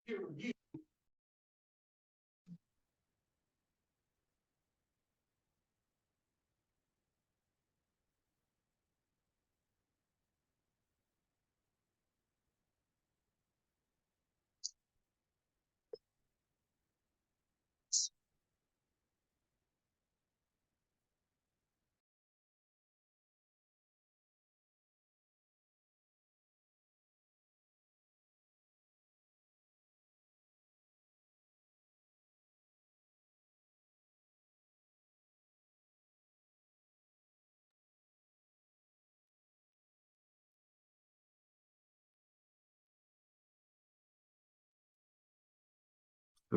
So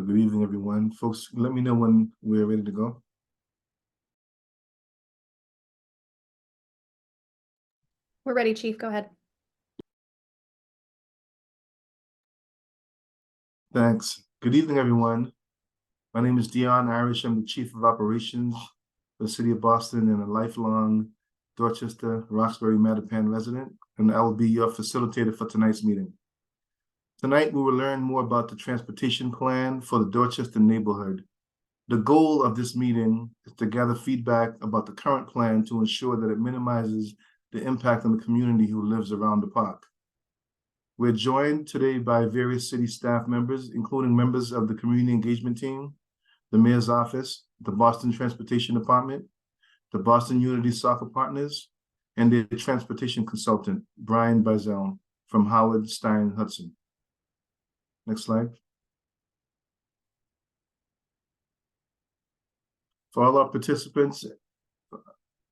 good evening, everyone. Folks, let me know when we're ready to go. We're ready, Chief. Go ahead. Thanks. Good evening, everyone. My name is Dion Irish. I'm the Chief of Operations for the City of Boston and a lifelong Dorchester, Roxbury, Mattapan resident, and I will be your facilitator for tonight's meeting. Tonight, we will learn more about the transportation plan for the Dorchester neighborhood. The goal of this meeting is to gather feedback about the current plan to ensure that it minimizes the impact on the community who lives around the park. We're joined today by various city staff members, including members of the community engagement team, the mayor's office, the Boston Transportation Department, the Boston Unity Soccer Partners, and the transportation consultant, Brian Bizel from Howard Stein Hudson. Next slide. For all our participants,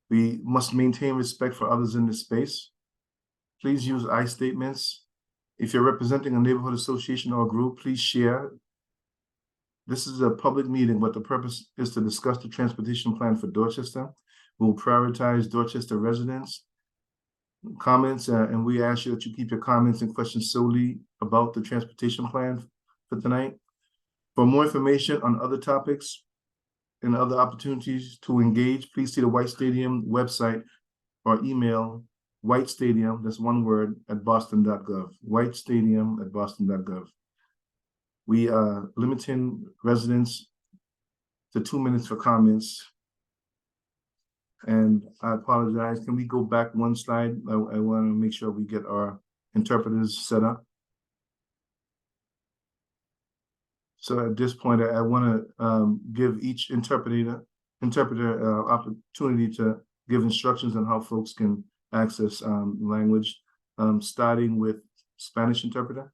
we must maintain respect for others in this space. Please use I statements. If you're representing a neighborhood association or a group, please share. This is a public meeting, but the purpose is to discuss the transportation plan for Dorchester. We'll prioritize Dorchester residents' comments, and we ask you that you keep your comments and questions solely about the transportation plan for tonight. For more information on other topics and other opportunities to engage, please see the White Stadium website or email White Stadium, that's one word, at boston.gov. White Stadium at boston.gov. We are limiting residents to 2 minutes for comments. And I apologize. Can we go back one slide? I want to make sure we get our interpreters set up. So at this point, I want to give each interpreter opportunity to give instructions on how folks can access language, starting with Spanish interpreter.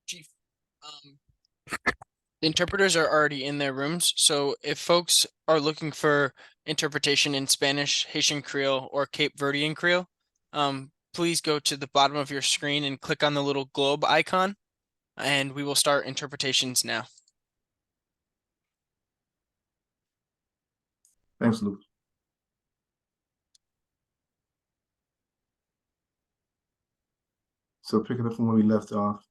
Chief, the interpreters are already in their rooms, so if folks are looking for interpretation in Spanish, Haitian Creole, or Cape Verdean Creole, please go to the bottom of your screen and click on the little globe icon, and we will start interpretations now. Thanks, Luke. So picking up from where we left off.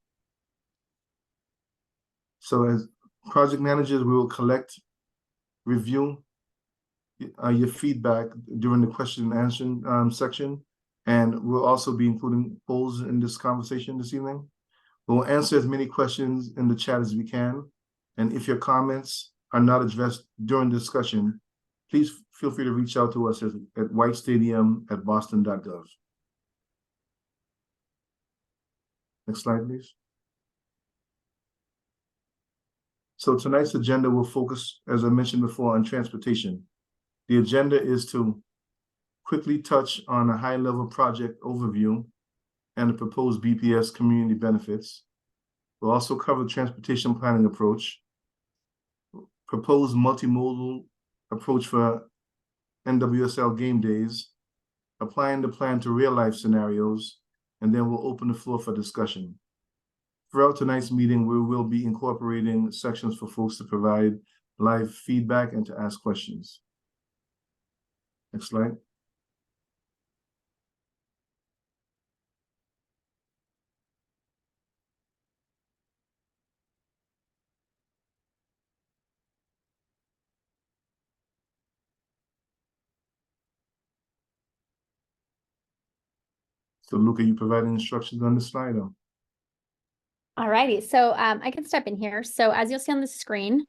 So as project managers, we will collect, review your feedback during the question and answer section. And we'll also be including polls in this conversation this evening. We'll answer as many questions in the chat as we can. And if your comments are not addressed during the discussion, please feel free to reach out to us at whitestadium@boston.gov. Next slide, please. So tonight's agenda will focus, as I mentioned before, on transportation. The agenda is to quickly touch on a high-level project overview and the proposed BPS community benefits. We'll also cover transportation planning approach, proposed multimodal approach for NWSL game days, applying the plan to real-life scenarios, and then we'll open the floor for discussion. Throughout tonight's meeting, we will be incorporating sections for folks to provide live feedback and to ask questions. Next slide. So Luca, you providing instructions on the slide? All righty, so I can step in here. So as you'll see on the screen,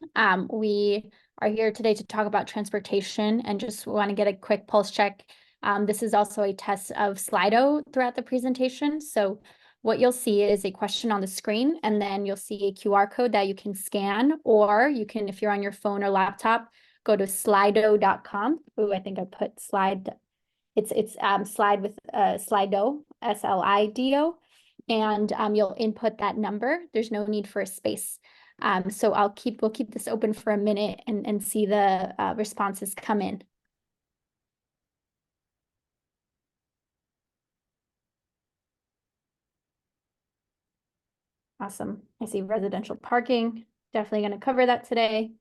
we are here today to talk about transportation and just want to get a quick pulse check. This is also a test of Slido throughout the presentation. So what you'll see is a question on the screen, and then you'll see a QR code that you can scan, or you can, if you're on your phone or laptop, go to slido.com. Oh, I think I put slide. It's slide with Slido, SLIDO. And you'll input that number. There's no need for a space. So we'll keep this open for a minute and see the responses come in. Awesome. I see residential parking. Definitely going to cover that today.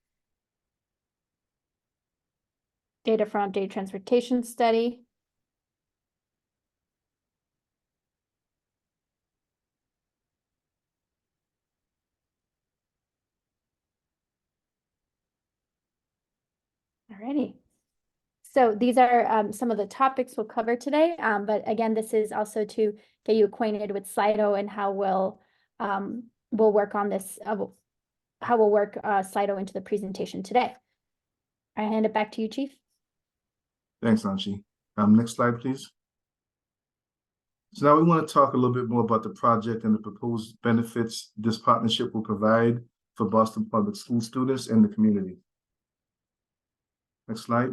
Data from updated transportation study. Alrighty. So these are some of the topics we'll cover today. But again, this is also to get you acquainted with Slido and how we'll work on this, how we'll work Slido into the presentation today. I hand it back to you, Chief. Thanks, Anshi. Next slide, please. So now we want to talk a little bit more about the project and the proposed benefits this partnership will provide for Boston Public School students and the community. Next slide.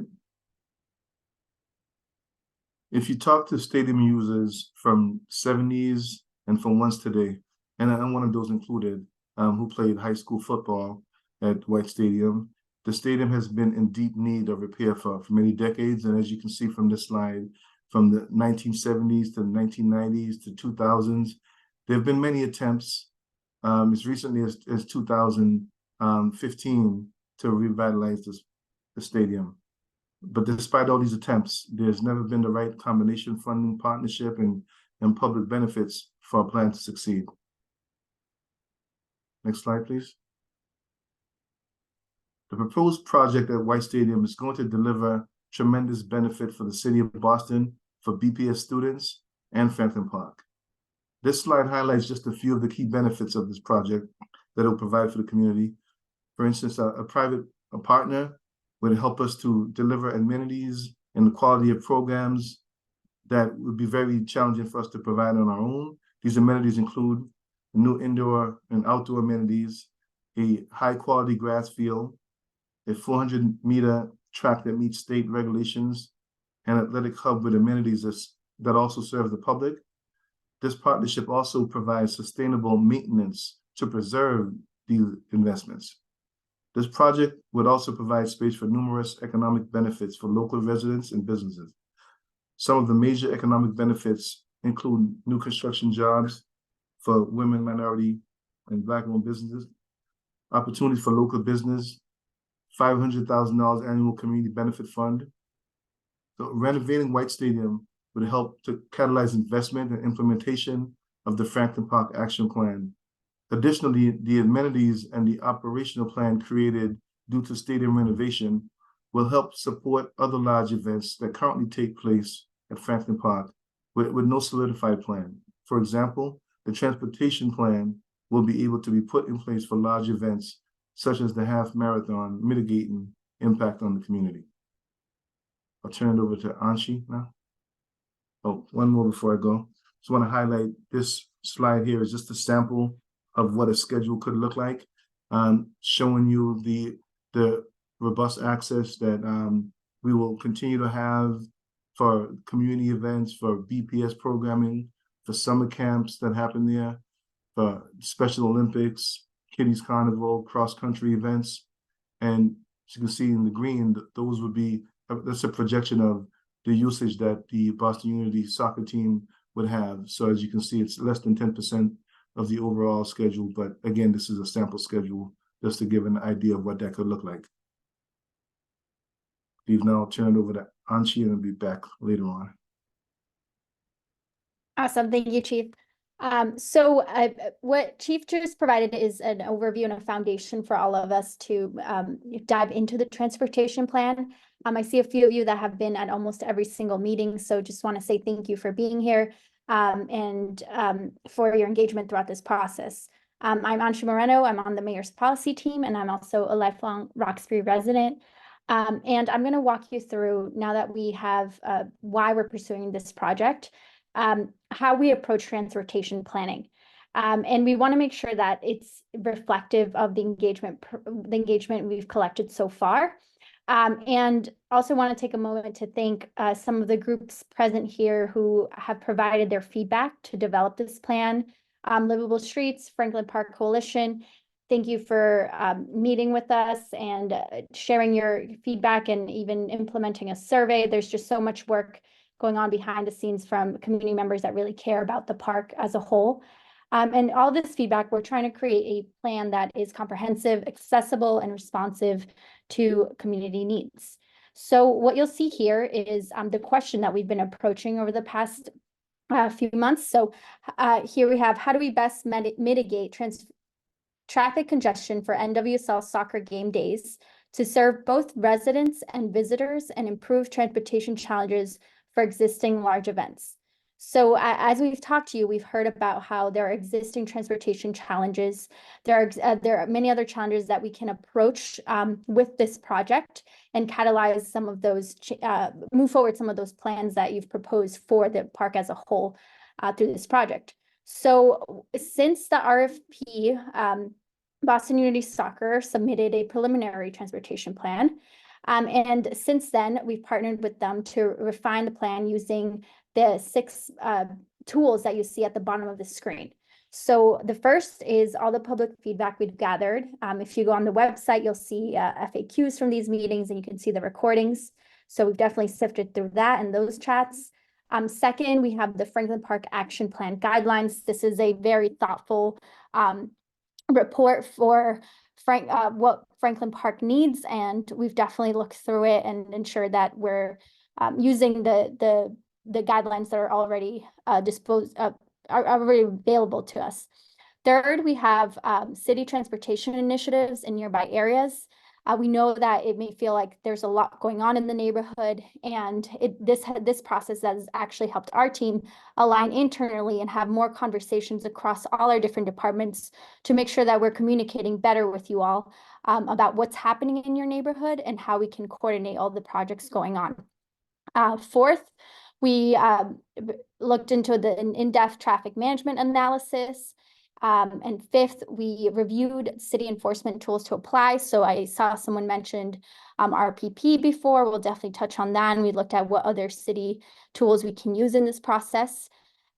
If you talk to stadium users from 70s and from once today, and one of those included, who played high school football at White Stadium, the stadium has been in deep need of repair for many decades. And as you can see from this slide, from the 1970s to the 1990s to 2000s, there have been many attempts as recently as 2015 to revitalize the stadium. But despite all these attempts, there's never been the right combination funding, partnership, and public benefits for our plan to succeed. Next slide, please. The proposed project at White Stadium is going to deliver tremendous benefit for the city of Boston, for BPS students, and Franklin Park. This slide highlights just a few of the key benefits of this project that it will provide for the community. For instance, a partner would help us to deliver amenities and the quality of programs that would be very challenging for us to provide on our own. These amenities include new indoor and outdoor amenities, a high-quality grass field, a 400-meter track that meets state regulations, an athletic hub with amenities that also serve the public. This partnership also provides sustainable maintenance to preserve these investments. This project would also provide space for numerous economic benefits for local residents and businesses. Some of the major economic benefits include new construction jobs for women, minority, and Black-owned businesses, opportunities for local business, $500,000 annual community benefit fund. So renovating White Stadium would help to catalyze investment and implementation of the Franklin Park Action Plan. Additionally, the amenities and the operational plan created due to stadium renovation will help support other large events that currently take place at Franklin Park with no solidified plan. For example, the transportation plan will be able to be put in place for large events such as the half marathon, mitigating impact on the community. I'll turn it over to Anshi now. Oh, one more before I go. Just want to highlight this slide here is just a sample of what a schedule could look like, showing you the robust access that we will continue to have for community events, for BPS programming, for summer camps that happen there, for Special Olympics, Kiddies Carnival, cross-country events. And as you can see in the green, those would be, that's a projection of the usage that the Boston Unity soccer team would have. So as you can see, it's less than 10% of the overall schedule. But again, this is a sample schedule just to give an idea of what that could look like. We've now turned over to Anshi and I'll be back later on. Awesome. Thank you, Chief. So what Chief just provided is an overview and a foundation for all of us to dive into the transportation plan. I see a few of you that have been at almost every single meeting, so just want to say thank you for being here. and for your engagement throughout this process. I'm Anshu Moreno. I'm on the mayor's policy team, and I'm also a lifelong Roxbury resident. And I'm going to walk you through, now that we have why we're pursuing this project, how we approach transportation planning. And we want to make sure that it's reflective of the engagement we've collected so far. And also want to take a moment to thank some of the groups present here who have provided their feedback to develop this plan. Livable Streets, Franklin Park Coalition, thank you for meeting with us and sharing your feedback and even implementing a survey. There's just so much work going on behind the scenes from community members that really care about the park as a whole. And all this feedback, we're trying to create a plan that is comprehensive, accessible, and responsive to community needs. So what you'll see here is the question that we've been approaching over the past few months. So here we have, how do we best mitigate traffic congestion for NWSL soccer game days to serve both residents and visitors and improve transportation challenges for existing large events? So as we've talked to you, we've heard about how there are existing transportation challenges. There are many other challenges that we can approach with this project and catalyze some of those, move forward some of those plans that you've proposed for the park as a whole through this project. So since the RFP, Boston Unity Soccer submitted a preliminary transportation plan. And since then, we've partnered with them to refine the plan using the 6 tools that you see at the bottom of the screen. So the first is all the public feedback we've gathered. If you go on the website, you'll see FAQs from these meetings and you can see the recordings. So we've definitely sifted through that and those chats. Second, we have the Franklin Park Action Plan guidelines. This is a very thoughtful report for what Franklin Park needs, and we've definitely looked through it and ensured that we're using the guidelines that are already are already available to us. Third, we have city transportation initiatives in nearby areas. We know that it may feel like there's a lot going on in the neighborhood, and this process has actually helped our team align internally and have more conversations across all our different departments to make sure that we're communicating better with you all about what's happening in your neighborhood and how we can coordinate all the projects going on. Fourth, we looked into the in-depth traffic management analysis. And fifth, we reviewed city enforcement tools to apply. So I saw someone mentioned RPP before. We'll definitely touch on that. And we looked at what other city tools we can use in this process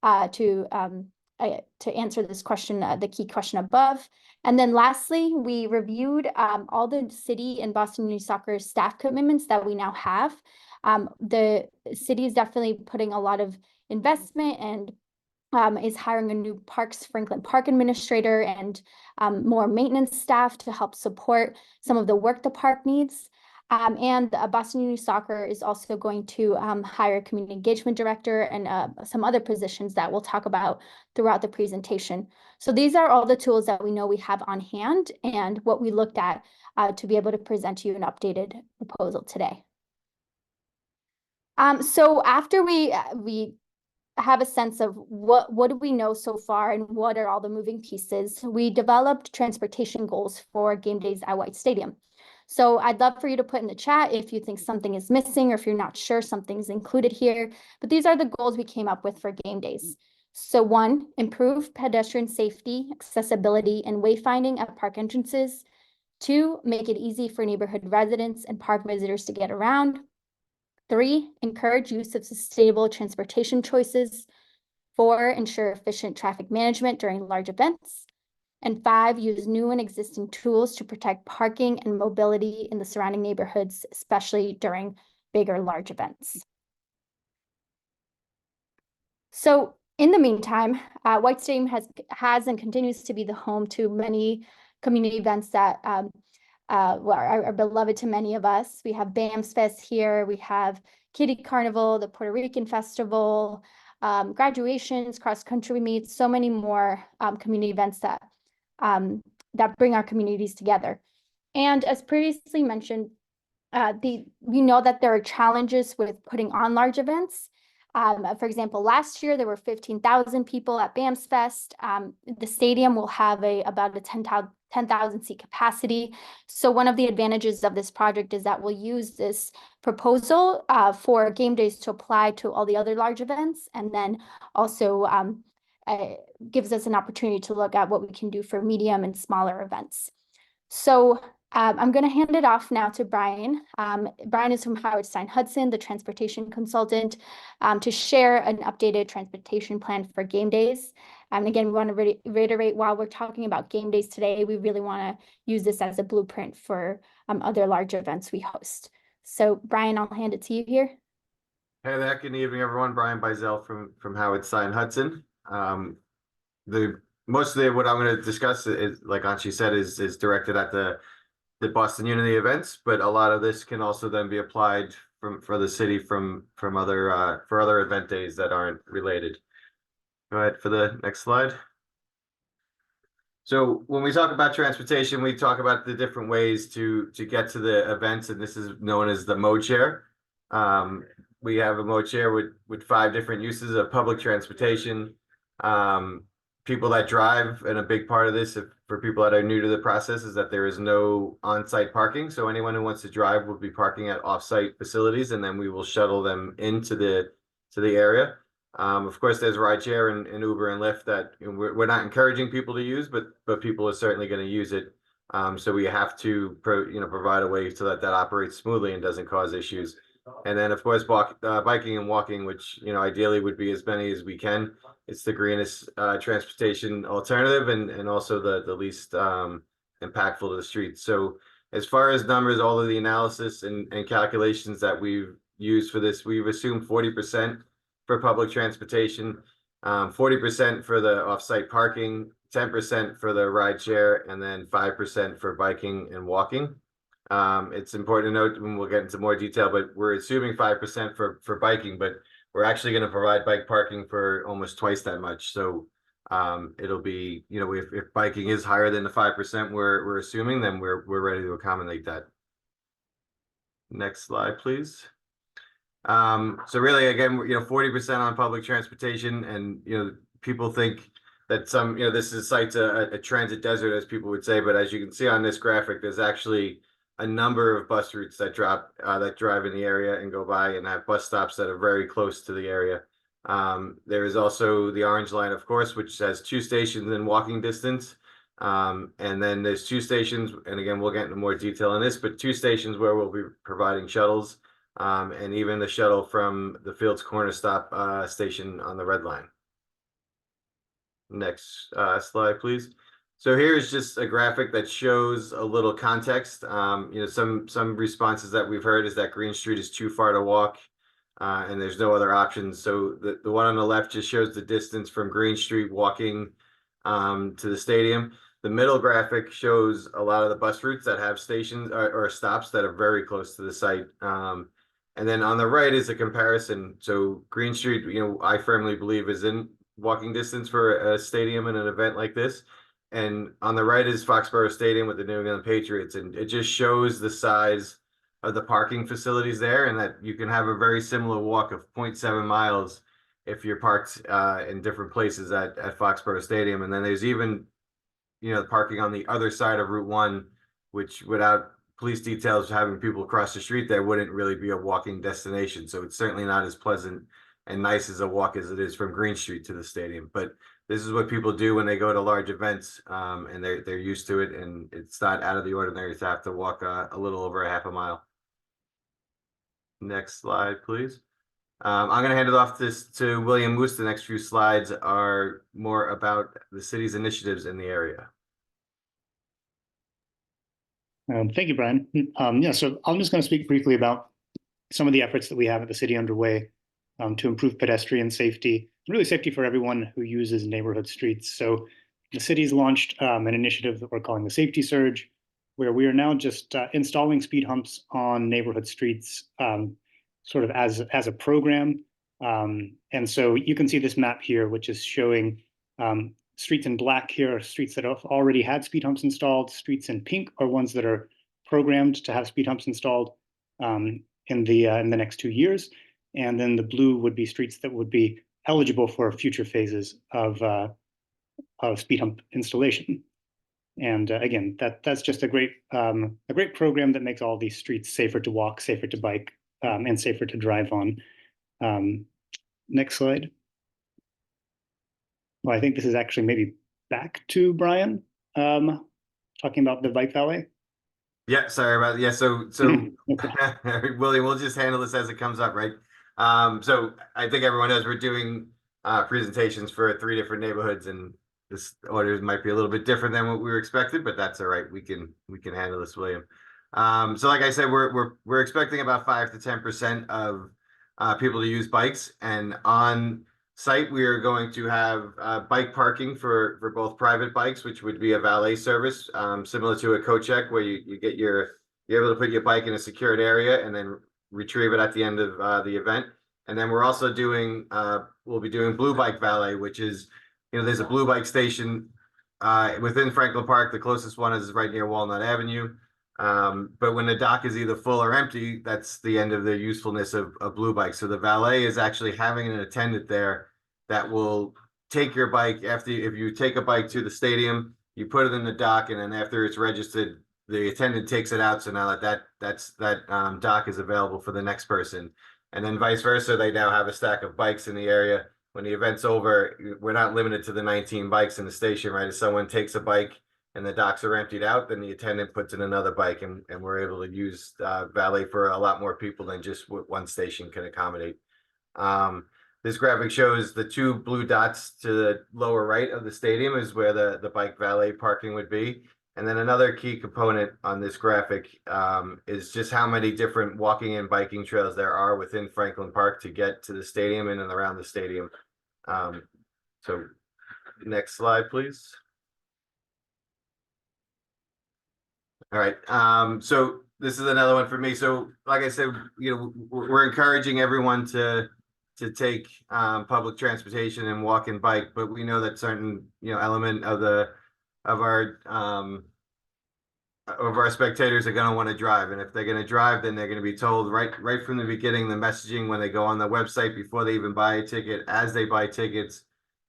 to answer this question, the key question above. And then lastly, we reviewed all the city and Boston Unity Soccer staff commitments that we now have. The city is definitely putting a lot of investment and is hiring a new Franklin Park administrator and more maintenance staff to help support some of the work the park needs. And Boston Unity Soccer is also going to hire a community engagement director and some other positions that we'll talk about throughout the presentation. So these are all the tools that we know we have on hand and what we looked at to be able to present to you an updated proposal today. So after we have a sense of what do we know so far and what are all the moving pieces, we developed transportation goals for game days at White Stadium. So I'd love for you to put in the chat if you think something is missing or if you're not sure something's included here, but these are the goals we came up with for game days. So 1, improve pedestrian safety, accessibility, and wayfinding at park entrances. 2, make it easy for neighborhood residents and park visitors to get around. 3, encourage use of sustainable transportation choices. 4, ensure efficient traffic management during large events. And 5, use new and existing tools to protect parking and mobility in the surrounding neighborhoods, especially during bigger large events. So in the meantime, White Stadium has and continues to be the home to many community events that are beloved to many of us. We have BAMS Fest here, we have Kitty Carnival, the Puerto Rican Festival, graduations, cross-country meets, so many more community events that bring our communities together. And as previously mentioned, we know that there are challenges with putting on large events. For example, last year there were 15,000 people at BAMS Fest. The stadium will have about a 10,000 seat capacity. So one of the advantages of this project is that we'll use this proposal for game days to apply to all the other large events, and then also gives us an opportunity to look at what we can do for medium and smaller events. So I'm going to hand it off now to Brian. Brian is from Howard Stein Hudson, the transportation consultant, to share an updated transportation plan for game days. And again, we want to reiterate, while we're talking about game days today, we really want to use this as a blueprint for other large events we host. So Brian, I'll hand it to you here. Hey there, good evening, everyone. Brian Bizel from Howard Stein Hudson. Mostly what I'm going to discuss is, like Anshi said, is directed at the Boston Unity events, but a lot of this can also then be applied for the city from other event days that aren't related. Go ahead for the next slide. So when we talk about transportation, we talk about the different ways to get to the events, and this is known as the mode share. We have a mode share with 5 different uses of public transportation. People that drive, and a big part of this, for people that are new to the process, is that there is no on-site parking. So anyone who wants to drive will be parking at off-site facilities, and then we will shuttle them into the area. Of course, there's rideshare and Uber and Lyft that we're not encouraging people to use, but people are certainly going to use it. So we have to provide a way so that operates smoothly and doesn't cause issues. And then, of course, biking and walking, which ideally would be as many as we can. It's the greenest transportation alternative, and also the least impactful to the streets. So as far as numbers, all of the analysis and calculations that we've used for this, we've assumed 40% for public transportation, 40% for the off-site parking, 10% for the ride share, and then 5% for biking and walking. It's important to note, and we'll get into more detail, but we're assuming 5% for biking, but we're actually going to provide bike parking for almost twice that much. So it'll be, if biking is higher than the 5% we're assuming, then we're ready to accommodate that. Next slide, please. So really, again, 40% on public transportation, and people think that this is sites a transit desert, as people would say, but as you can see on this graphic, there's actually a number of bus routes that drive in the area and go by, and have bus stops that are very close to the area. There is also the Orange Line, of course, which has 2 stations in walking distance. And then there's 2 stations, and again, we'll get into more detail on this, but 2 stations where we'll be providing shuttles, and even the shuttle from the Fields Corner stop station on the Red Line. Next slide, please. So here's just a graphic that shows a little context. Some responses that we've heard is that Green Street is too far to walk, and there's no other options. So the one on the left just shows the distance from Green Street walking to the stadium. The middle graphic shows a lot of the bus routes that have stations or stops that are very close to the site. And then on the right is a comparison. So Green Street, I firmly believe is in walking distance for a stadium and an event like this. And on the right is Foxborough Stadium with the New England Patriots. And it just shows the size of the parking facilities there, and that you can have a very similar walk of 0.7 miles if you're parked in different places at Foxborough Stadium. And then there's even, parking on the other side of Route 1, which without police details having people cross the street, there wouldn't really be a walking destination. So it's certainly not as pleasant and nice as a walk as it is from Green Street to the stadium. But this is what people do when they go to large events, and they're used to it, and it's not out of the ordinary to have to walk a little over a half a mile. Next slide, please. I'm going to hand it off to William Moose. The next few slides are more about the city's initiatives in the area. Thank you, Brian. So I'm just going to speak briefly about some of the efforts that we have at the city underway to improve pedestrian safety, really safety for everyone who uses neighborhood streets. So the city's launched an initiative that we're calling the Safety Surge, where we are now just installing speed humps on neighborhood streets, sort of as a program. And so you can see this map here, which is showing streets in black here are streets that have already had speed humps installed. Streets in pink are ones that are programmed to have speed humps installed in the next 2 years. And then the blue would be streets that would be eligible for future phases of speed hump installation. And again, that's just a great program that makes all these streets safer to walk, safer to bike, and safer to drive on. Next slide. Well, I think this is actually maybe back to Brian, talking about the bike valet. Yeah, sorry about so William, we'll just handle this as it comes up, right? So I think everyone knows we're doing presentations for 3 different neighborhoods, and this order might be a little bit different than what we were expected, but that's all right. We can handle this, William. So like I said, we're expecting about 5 to 10% of people to use bikes, and on site we are going to have bike parking for both private bikes, which would be a valet service, similar to a coach check, where you're able to put your bike in a secured area and then retrieve it at the end of the event. And then we're also doing we'll be doing blue bike valet, which is, there's a blue bike station within Franklin Park. The closest one is right near Walnut Avenue. But when the dock is either full or empty, that's the end of the usefulness of blue bikes. So the valet is actually having an attendant there that will take your bike if you take a bike to the stadium, you put it in the dock, and then after it's registered, the attendant takes it out. So now that dock is available for the next person. And then vice versa, they now have a stack of bikes in the area. When the event's over, we're not limited to the 19 bikes in the station, right? If someone takes a bike and the docks are emptied out, then the attendant puts in another bike, and we're able to use valet for a lot more people than just what one station can accommodate. This graphic shows the 2 blue dots to the lower right of the stadium is where the bike valet parking would be. And then another key component on this graphic is just how many different walking and biking trails there are within Franklin Park to get to the stadium and around the stadium. So next slide, please. All right. So this is another one for me. So like I said, we're encouraging everyone to take public transportation and walk and bike, but we know that certain element of our spectators are going to want to drive, and if they're going to drive, then they're going to be told right from the beginning, the messaging when they go on the website, before they even buy a ticket, as they buy tickets,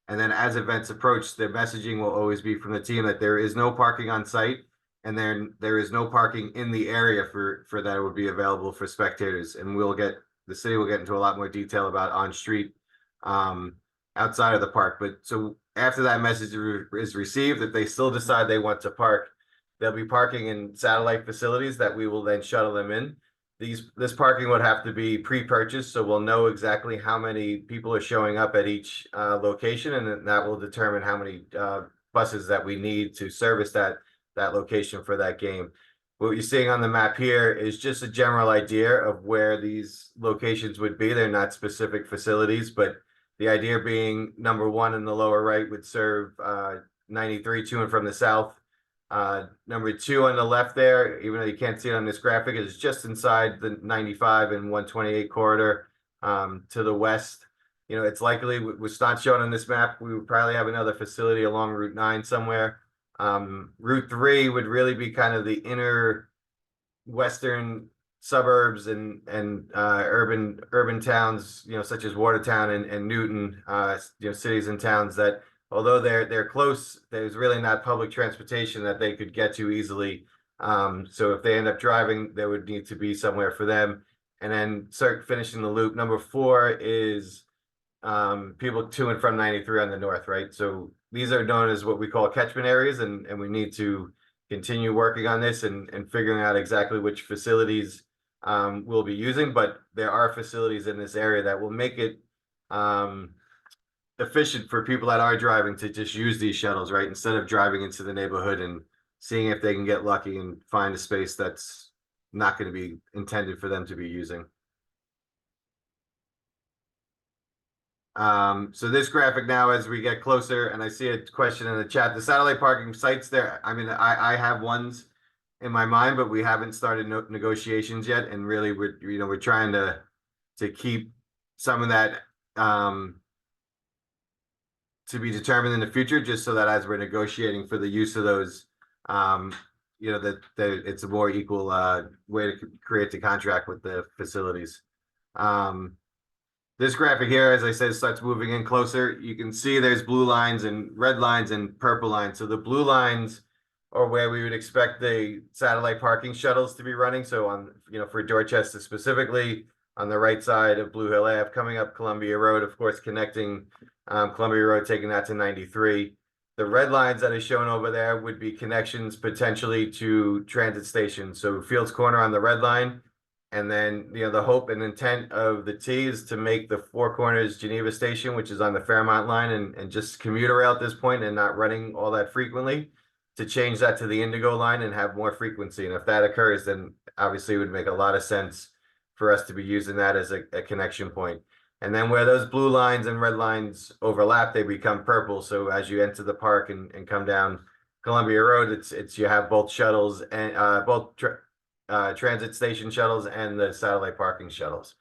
and then as events approach, the messaging will always be from the team that there is no parking on site, and then there is no parking in the area for that would be available for spectators. And the city will get into a lot more detail about on street outside of the park. But so after that message is received, if they still decide they want to park, they'll be parking in satellite facilities that we will then shuttle them in. This parking would have to be pre-purchased, so we'll know exactly how many people are showing up at each location, and then that will determine how many buses that we need to service that location for that game. What you're seeing on the map here is just a general idea of where these locations would be. They're not specific facilities, but the idea being, number 1 in the lower right would serve 93 to and from the south. Number 2 on the left there, even though you can't see it on this graphic, is just inside the 95 and 128 corridor to the west. It's likely, it's not shown on this map, we would probably have another facility along Route 9 somewhere. Route 3 would really be kind of the inner western suburbs and urban towns, such as Watertown and Newton, cities and towns that, although they're close, there's really not public transportation that they could get to easily. So if they end up driving, there would need to be somewhere for them. And then finishing the loop, number 4 is people to and from 93 on the north, right? So these are known as what we call catchment areas, and we need to continue working on this and figuring out exactly which facilities we'll be using. But there are facilities in this area that will make it efficient for people that are driving to just use these shuttles, right? Instead of driving into the neighborhood and seeing if they can get lucky and find a space that's not going to be intended for them to be using. So this graphic now, as we get closer, and I see a question in the chat, the satellite parking sites there, I mean, I have ones in my mind, but we haven't started negotiations yet. And really, we're trying to keep some of that to be determined in the future, just so that as we're negotiating for the use of those, that it's a more equal way to create the contract with the facilities. This graphic here, as I said, starts moving in closer. You can see there's blue lines and red lines and purple lines. So the blue lines are where we would expect the satellite parking shuttles to be running. So on, for Dorchester specifically, on the right side of Blue Hill Ave, coming up Columbia Road, of course, connecting Columbia Road, taking that to 93. The red lines that are shown over there would be connections potentially to transit stations. So Fields Corner on the red line. And then, the hope and intent of the T is to make the Four Corners Geneva Station, which is on the Fairmont line and just commuter rail at this point and not running all that frequently, to change that to the Indigo line and have more frequency. And if that occurs, then obviously it would make a lot of sense for us to be using that as a connection point. And then where those blue lines and red lines overlap, they become purple. So as you enter the park and come down Columbia Road, it's you have both shuttles and both transit station shuttles and the satellite parking shuttles.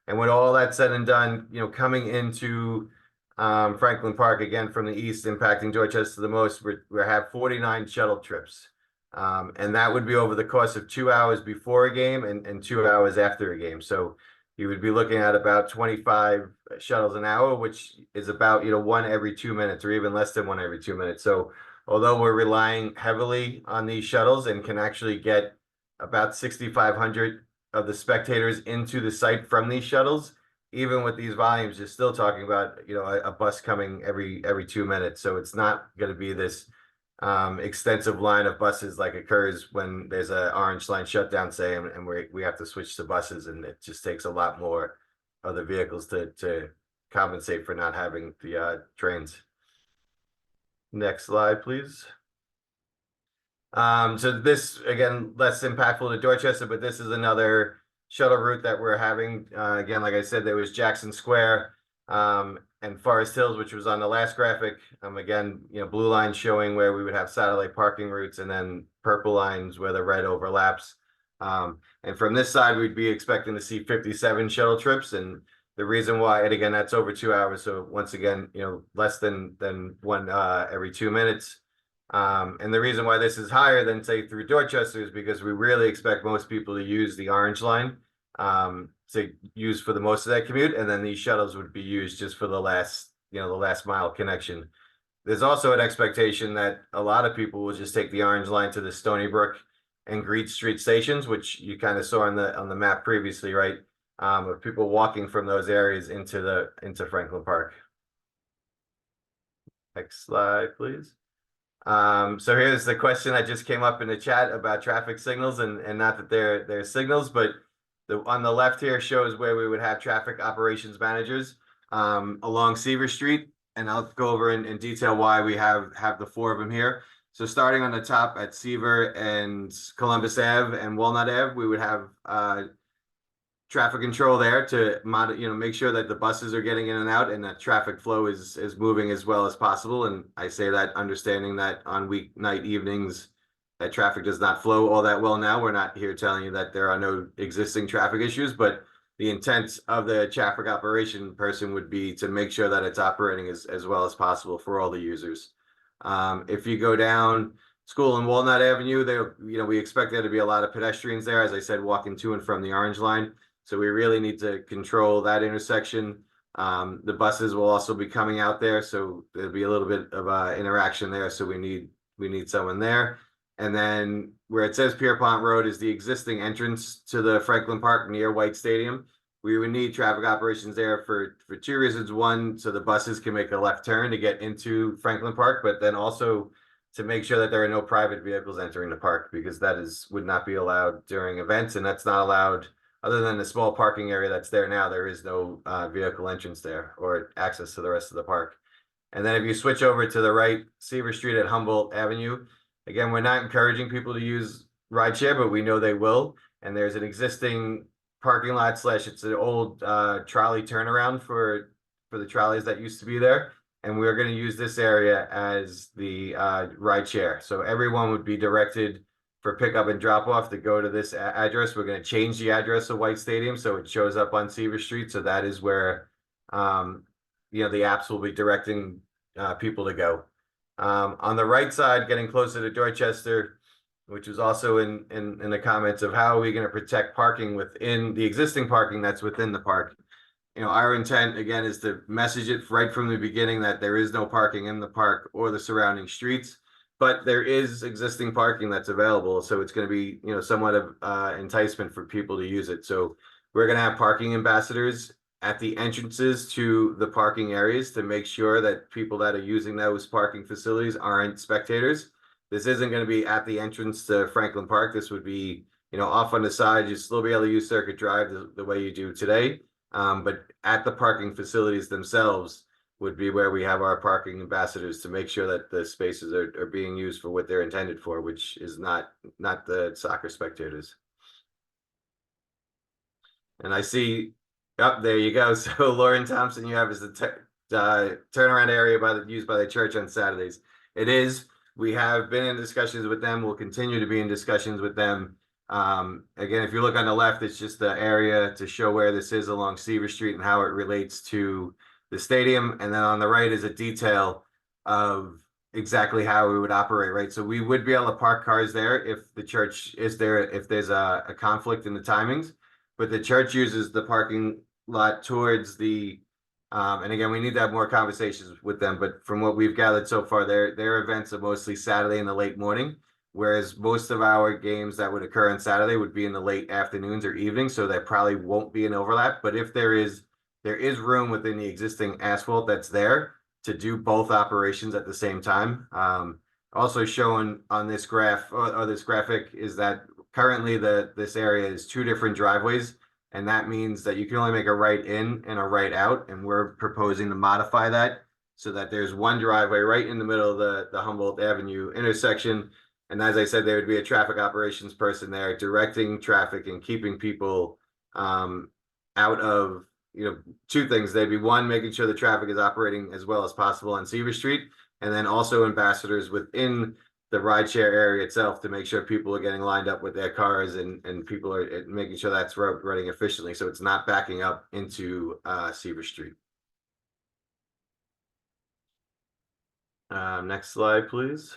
And when all that's said and done, coming into Franklin Park again from the east, impacting Dorchester the most, we have 49 shuttle trips. And that would be over the course of 2 hours before a game and 2 hours after a game. So you would be looking at about 25 shuttles an hour, which is about, one every 2 minutes or even less than one every 2 minutes. So although we're relying heavily on these shuttles and can actually get about 6,500 of the spectators into the site from these shuttles, even with these volumes, you're still talking about, a bus coming every 2 minutes. So it's not going to be this extensive line of buses like occurs when there's an orange line shutdown, say, and we have to switch to buses, and it just takes a lot more of the vehicles to compensate for not having the trains. Next slide, please. So this, again, less impactful to Dorchester, but this is another shuttle route that we're having. Again, like I said, there was Jackson Square and Forest Hills, which was on the last graphic. Again, blue lines showing where we would have satellite parking routes, and then purple lines where the red overlaps. And from this side, we'd be expecting to see 57 shuttle trips. And the reason why, and again, that's over 2 hours. So once again, less than one every 2 minutes. And the reason why this is higher than, say, through Dorchester is because we really expect most people to use the orange line to use for the most of that commute, and then these shuttles would be used just for the last mile connection. There's also an expectation that a lot of people will just take the orange line to the Stony Brook and Greet Street stations, which you kind of saw on the map previously, right? Of people walking from those areas into Franklin Park. Next slide, please. So here's the question that just came up in the chat about traffic signals, and not that they're signals, but on the left here shows where we would have traffic operations managers along Seaver Street, and I'll go over in detail why we have the 4 of them here. So starting on the top at Seaver and Columbus Ave and Walnut Ave, we would have traffic control there to make sure that the buses are getting in and out and that traffic flow is moving as well as possible. And I say that understanding that on weeknight evenings that traffic does not flow all that well now. We're not here telling you that there are no existing traffic issues, but the intent of the traffic operation person would be to make sure that it's operating as well as possible for all the users. If you go down School and Walnut Avenue, there, we expect there to be a lot of pedestrians there, as I said, walking to and from the orange line. So we really need to control that intersection. The buses will also be coming out there, so there'll be a little bit of interaction there. So we need someone there. And then where it says Pierpont Road is the existing entrance to the Franklin Park near White Stadium. We would need traffic operations there for 2 reasons. One, so the buses can make a left turn to get into Franklin Park, but then also to make sure that there are no private vehicles entering the park, because that would not be allowed during events, and that's not allowed. Other than the small parking area that's there now, there is no vehicle entrance there or access to the rest of the park. And then if you switch over to the right, Seaver Street at Humboldt Avenue, again, we're not encouraging people to use rideshare, but we know they will. And there's an existing parking lot / it's an old trolley turnaround for the trolleys that used to be there. And we're going to use this area as the rideshare. So everyone would be directed for pickup and drop off to go to this address. We're going to change the address of White Stadium so it shows up on Seaver Street. So that is where the apps will be directing people to go. On the right side, getting closer to Dorchester, which was also in the comments of how are we going to protect parking within the existing parking that's within the park. our intent again is to message it right from the beginning that there is no parking in the park or the surrounding streets, but there is existing parking that's available. So it's going to be, somewhat of enticement for people to use it. So we're going to have parking ambassadors at the entrances to the parking areas to make sure that people that are using those parking facilities aren't spectators. This isn't going to be at the entrance to Franklin Park. This would be, off on the side. You'd still be able to use Circuit Drive the way you do today. But at the parking facilities themselves would be where we have our parking ambassadors to make sure that the spaces are being used for what they're intended for, which is not the soccer spectators. And I see, there you go. So Lauren Thompson, you have is the turnaround area used by the church on Saturdays. It is. We have been in discussions with them. We'll continue to be in discussions with them. Again, if you look on the left, it's just the area to show where this is along Seaver Street and how it relates to the stadium. And then on the right is a detail of exactly how we would operate, right? So we would be able to park cars there if the church is there, if there's a conflict in the timings. But the church uses the parking lot towards the, and again, we need to have more conversations with them. But from what we've gathered so far, their events are mostly Saturday in the late morning, whereas most of our games that would occur on Saturday would be in the late afternoons or evenings. So there probably won't be an overlap. But if there is room within the existing asphalt that's there to do both operations at the same time. Also shown on this graph or this graphic is that currently this area is 2 different driveways, and that means that you can only make a right in and a right out, and we're proposing to modify that so that there's one driveway right in the middle of the Humboldt Avenue intersection. And as I said, there would be a traffic operations person there directing traffic and keeping people out of, 2 things. They'd be one, making sure the traffic is operating as well as possible on Seaver Street, and then also ambassadors within the rideshare area itself to make sure people are getting lined up with their cars and people are making sure that's running efficiently so it's not backing up into Seaver Street. Next slide, please.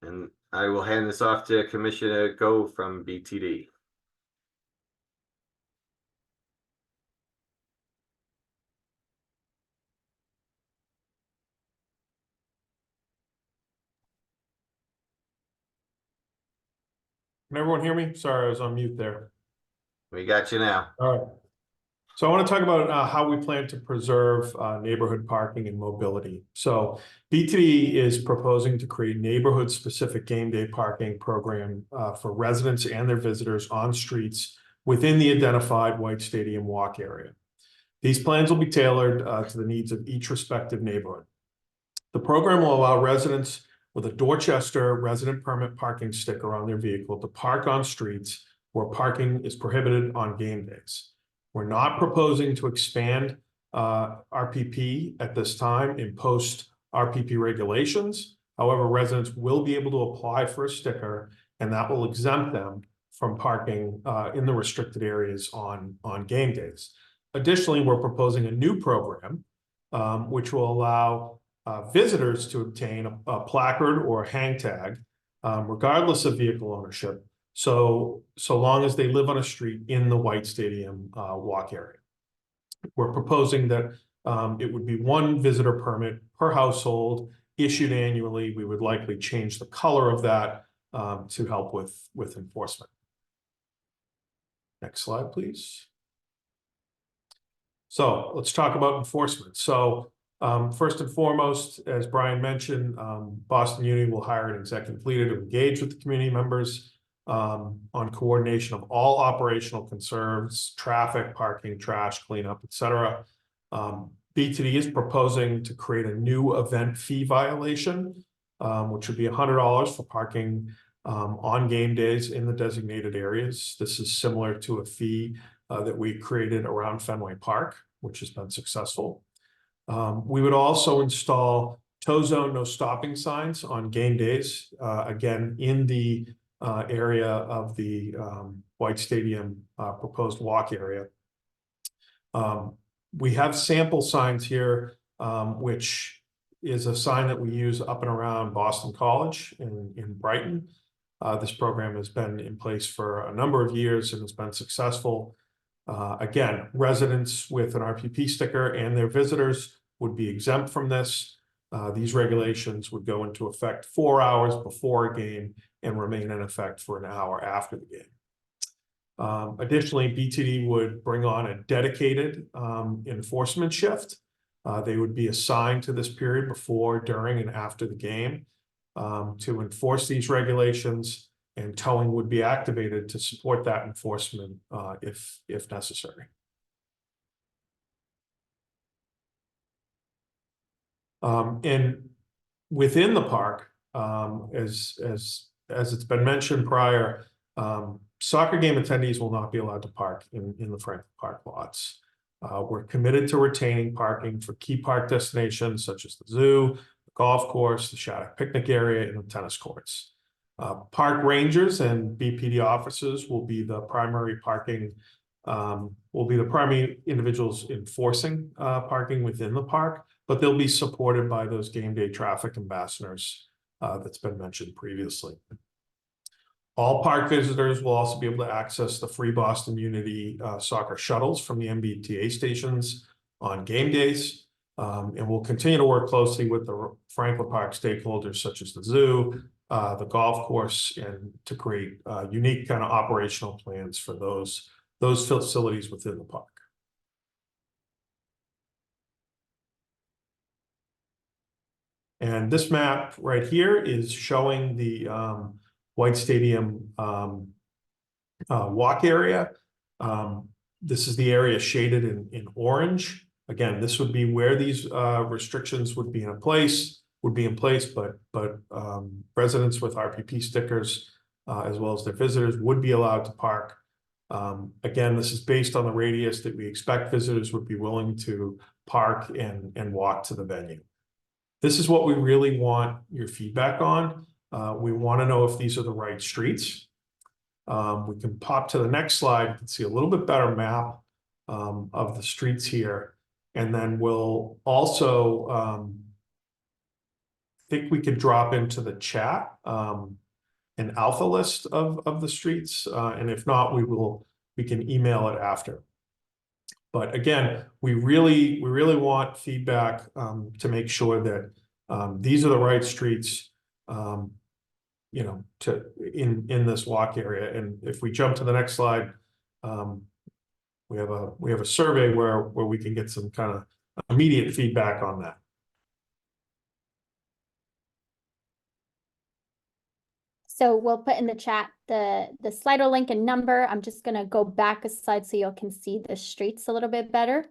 And I will hand this off to Commissioner Go from BTD. Can everyone hear me? Sorry, I was on mute there. We got you now. All right. So I want to talk about how we plan to preserve neighborhood parking and mobility. So BTD is proposing to create neighborhood-specific game day parking program for residents and their visitors on streets within the identified White Stadium walk area. These plans will be tailored to the needs of each respective neighborhood. The program will allow residents with a Dorchester resident permit parking sticker on their vehicle to park on streets where parking is prohibited on game days. We're not proposing to expand RPP at this time in post-RPP regulations. However, residents will be able to apply for a sticker, and that will exempt them from parking in the restricted areas on game days. Additionally, we're proposing a new program which will allow visitors to obtain a placard or a hang tag, regardless of vehicle ownership, so long as they live on a street in the White Stadium walk area. We're proposing that it would be 1 visitor permit per household issued annually. We would likely change the color of that to help with enforcement. Next slide, please. So let's talk about enforcement. So first and foremost, as Brian mentioned, Boston Uni will hire an executive leader to engage with the community members on coordination of all operational concerns, traffic, parking, trash, cleanup, etc. BTD is proposing to create a new event fee violation, which would be $100 for parking on game days in the designated areas. This is similar to a fee that we created around Fenway Park, which has been successful. We would also install tow zone no stopping signs on game days, again, in the area of the White Stadium proposed walk area. We have sample signs here, which is a sign that we use up and around Boston College in Brighton. This program has been in place for a number of years and has been successful. Again, residents with an RPP sticker and their visitors would be exempt from this. These regulations would go into effect 4 hours before a game and remain in effect for an hour after the game. Additionally, BTD would bring on a dedicated enforcement shift. They would be assigned to this period before, during, and after the game to enforce these regulations, and towing would be activated to support that enforcement if necessary. And within the park, as it's been mentioned prior, soccer game attendees will not be allowed to park in the Franklin Park lots. We're committed to retaining parking for key park destinations such as the zoo, the golf course, the Shattuck picnic area, and the tennis courts. Park rangers and BPD officers will be the primary individuals enforcing parking within the park, but they'll be supported by those game day traffic ambassadors that's been mentioned previously. All park visitors will also be able to access the free Boston Unity soccer shuttles from the MBTA stations on game days. And we'll continue to work closely with the Franklin Park stakeholders such as the zoo, the golf course, and to create unique kind of operational plans for those facilities within the park. And this map right here is showing the White Stadium walk area. This is the area shaded in orange. Again, this would be where these restrictions would be in place, but residents with RPP stickers, as well as their visitors, would be allowed to park. Again, this is based on the radius that we expect visitors would be willing to park and walk to the venue. This is what we really want your feedback on. We want to know if these are the right streets. We can pop to the next slide. You can see a little bit better map of the streets here. And then we'll also think we could drop into the chat an alpha list of the streets. And if not, we can email it after. But again, we really want feedback to make sure that these are the right streets, you know, in this walk area. And if we jump to the next slide, we have a survey where we can get some kind of immediate feedback on that. So we'll put in the chat the Slido link and number. I'm just gonna go back a slide so you can see the streets a little bit better.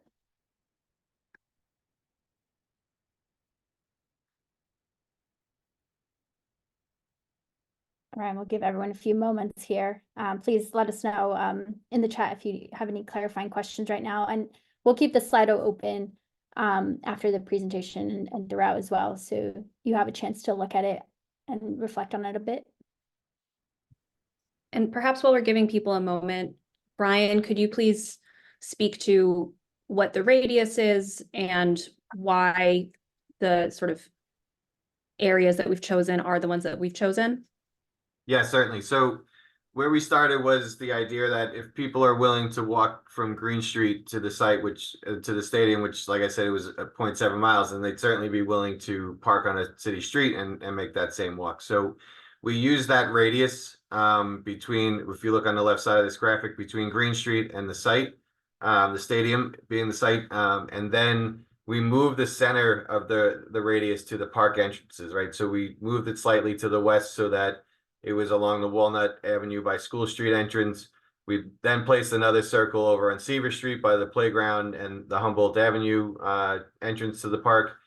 All right, we'll give everyone a few moments here. Please let us know in the chat if you have any clarifying questions right now, and we'll keep the Slido open after the presentation and throughout as well, so you have a chance to look at it and reflect on it a bit. And perhaps while we're giving people a moment, Brian, could you please speak to what the radius is and why the sort of areas that we've chosen are the ones that we've chosen? Yeah, certainly. So where we started was the idea that if people are willing to walk from Green Street to the site, which to the stadium, which, like I said, it was 0.7 miles, and they'd certainly be willing to park on a city street and make that same walk. So we use that radius between, if you look on the left side of this graphic, between Green Street and the site, the stadium being the site, and then we move the center of the radius to the park entrances, right? So we moved it slightly to the west so that it was along the Walnut Avenue by School Street entrance. We then placed another circle over on Seaver Street by the playground and the Humboldt Avenue entrance to the park,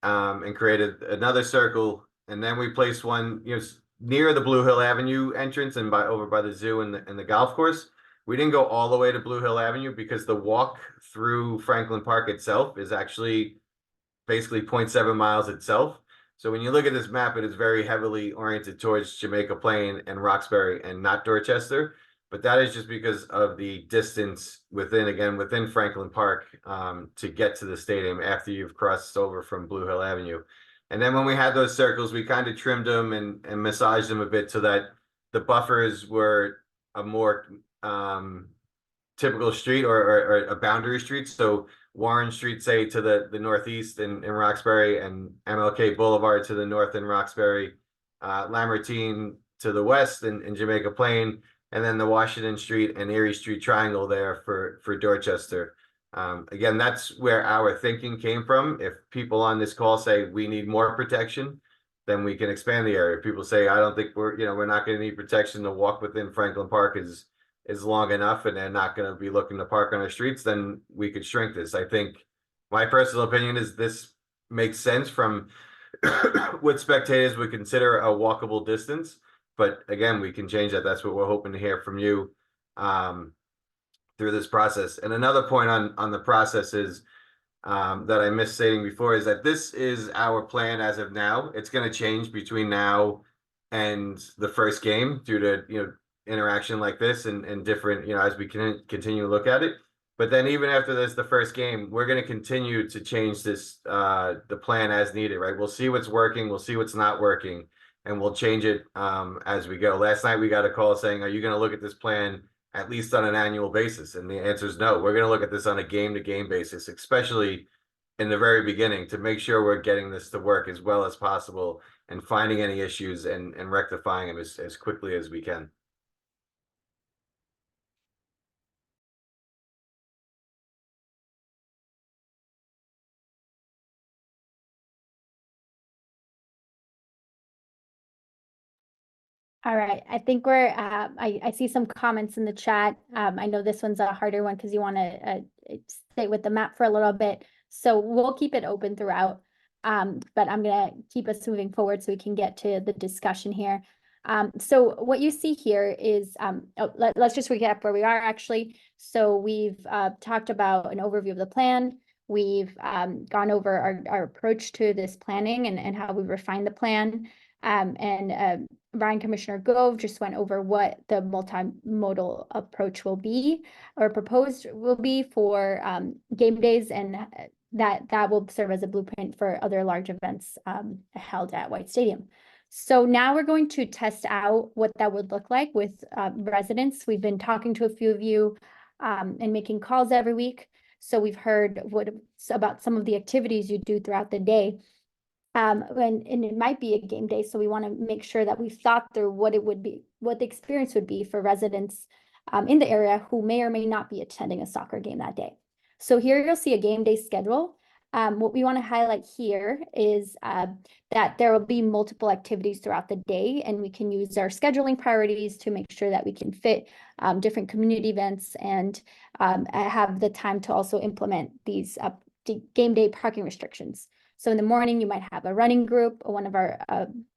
and created another circle. And then we placed one, you know, near the Blue Hill Avenue entrance and over by the zoo and the golf course. We didn't go all the way to Blue Hill Avenue because the walk through Franklin Park itself is actually basically 0.7 miles itself. So when you look at this map, it is very heavily oriented towards Jamaica Plain and Roxbury and not Dorchester. But that is just because of the distance within Franklin Park to get to the stadium after you've crossed over from Blue Hill Avenue. And then when we had those circles, we kind of trimmed them and massaged them a bit so that the buffers were a more typical street or a boundary street. So Warren Street, say, to the northeast in Roxbury, and MLK Boulevard to the north in Roxbury, Lamartine to the west in Jamaica Plain, and then the Washington Street and Erie Street triangle there for Dorchester. Again, that's where our thinking came from. If people on this call say we need more protection, then we can expand the area. If people say, I don't think we're not going to need protection, to walk within Franklin Park is long enough, and they're not going to be looking to park on our streets, then we could shrink this. I think my personal opinion is this makes sense from what spectators would consider a walkable distance. But again, we can change that. That's what we're hoping to hear from you through this process. And another point on the process is that I missed stating before is that this is our plan as of now. It's going to change between now and the first game due to interaction like this and different as we can continue to look at it. But then even after this, the first game, we're going to continue to change this the plan as needed, right? We'll see what's working, we'll see what's not working, and we'll change it as we go. Last night we got a call saying, are you going to look at this plan at least on an annual basis? And the answer is no. We're going to look at this on a game-to-game basis, especially in the very beginning, to make sure we're getting this to work as well as possible and finding any issues and rectifying them as quickly as we can. All right, I think we're, I see some comments in the chat. I know this one's a harder one because you want to stay with the map for a little bit. So we'll keep it open throughout. But I'm gonna keep us moving forward so we can get to the discussion here. So what you see here is, let's just recap where we are actually. So we've talked about an overview of the plan. We've gone over our approach to this planning and how we refine the plan. Brian Commissioner Gove just went over what the multimodal approach will be or proposed will be for game days, and that will serve as a blueprint for other large events held at White Stadium. So now we're going to test out what that would look like with residents. We've been talking to a few of you and making calls every week. So we've heard about some of the activities you do throughout the day. And it might be a game day, so we want to make sure that we've thought through what it would be, what the experience would be for residents in the area who may or may not be attending a soccer game that day. So here you'll see a game day schedule. What we want to highlight here is that there will be multiple activities throughout the day, and we can use our scheduling priorities to make sure that we can fit different community events and have the time to also implement these game day parking restrictions. So in the morning, you might have a running group, one of our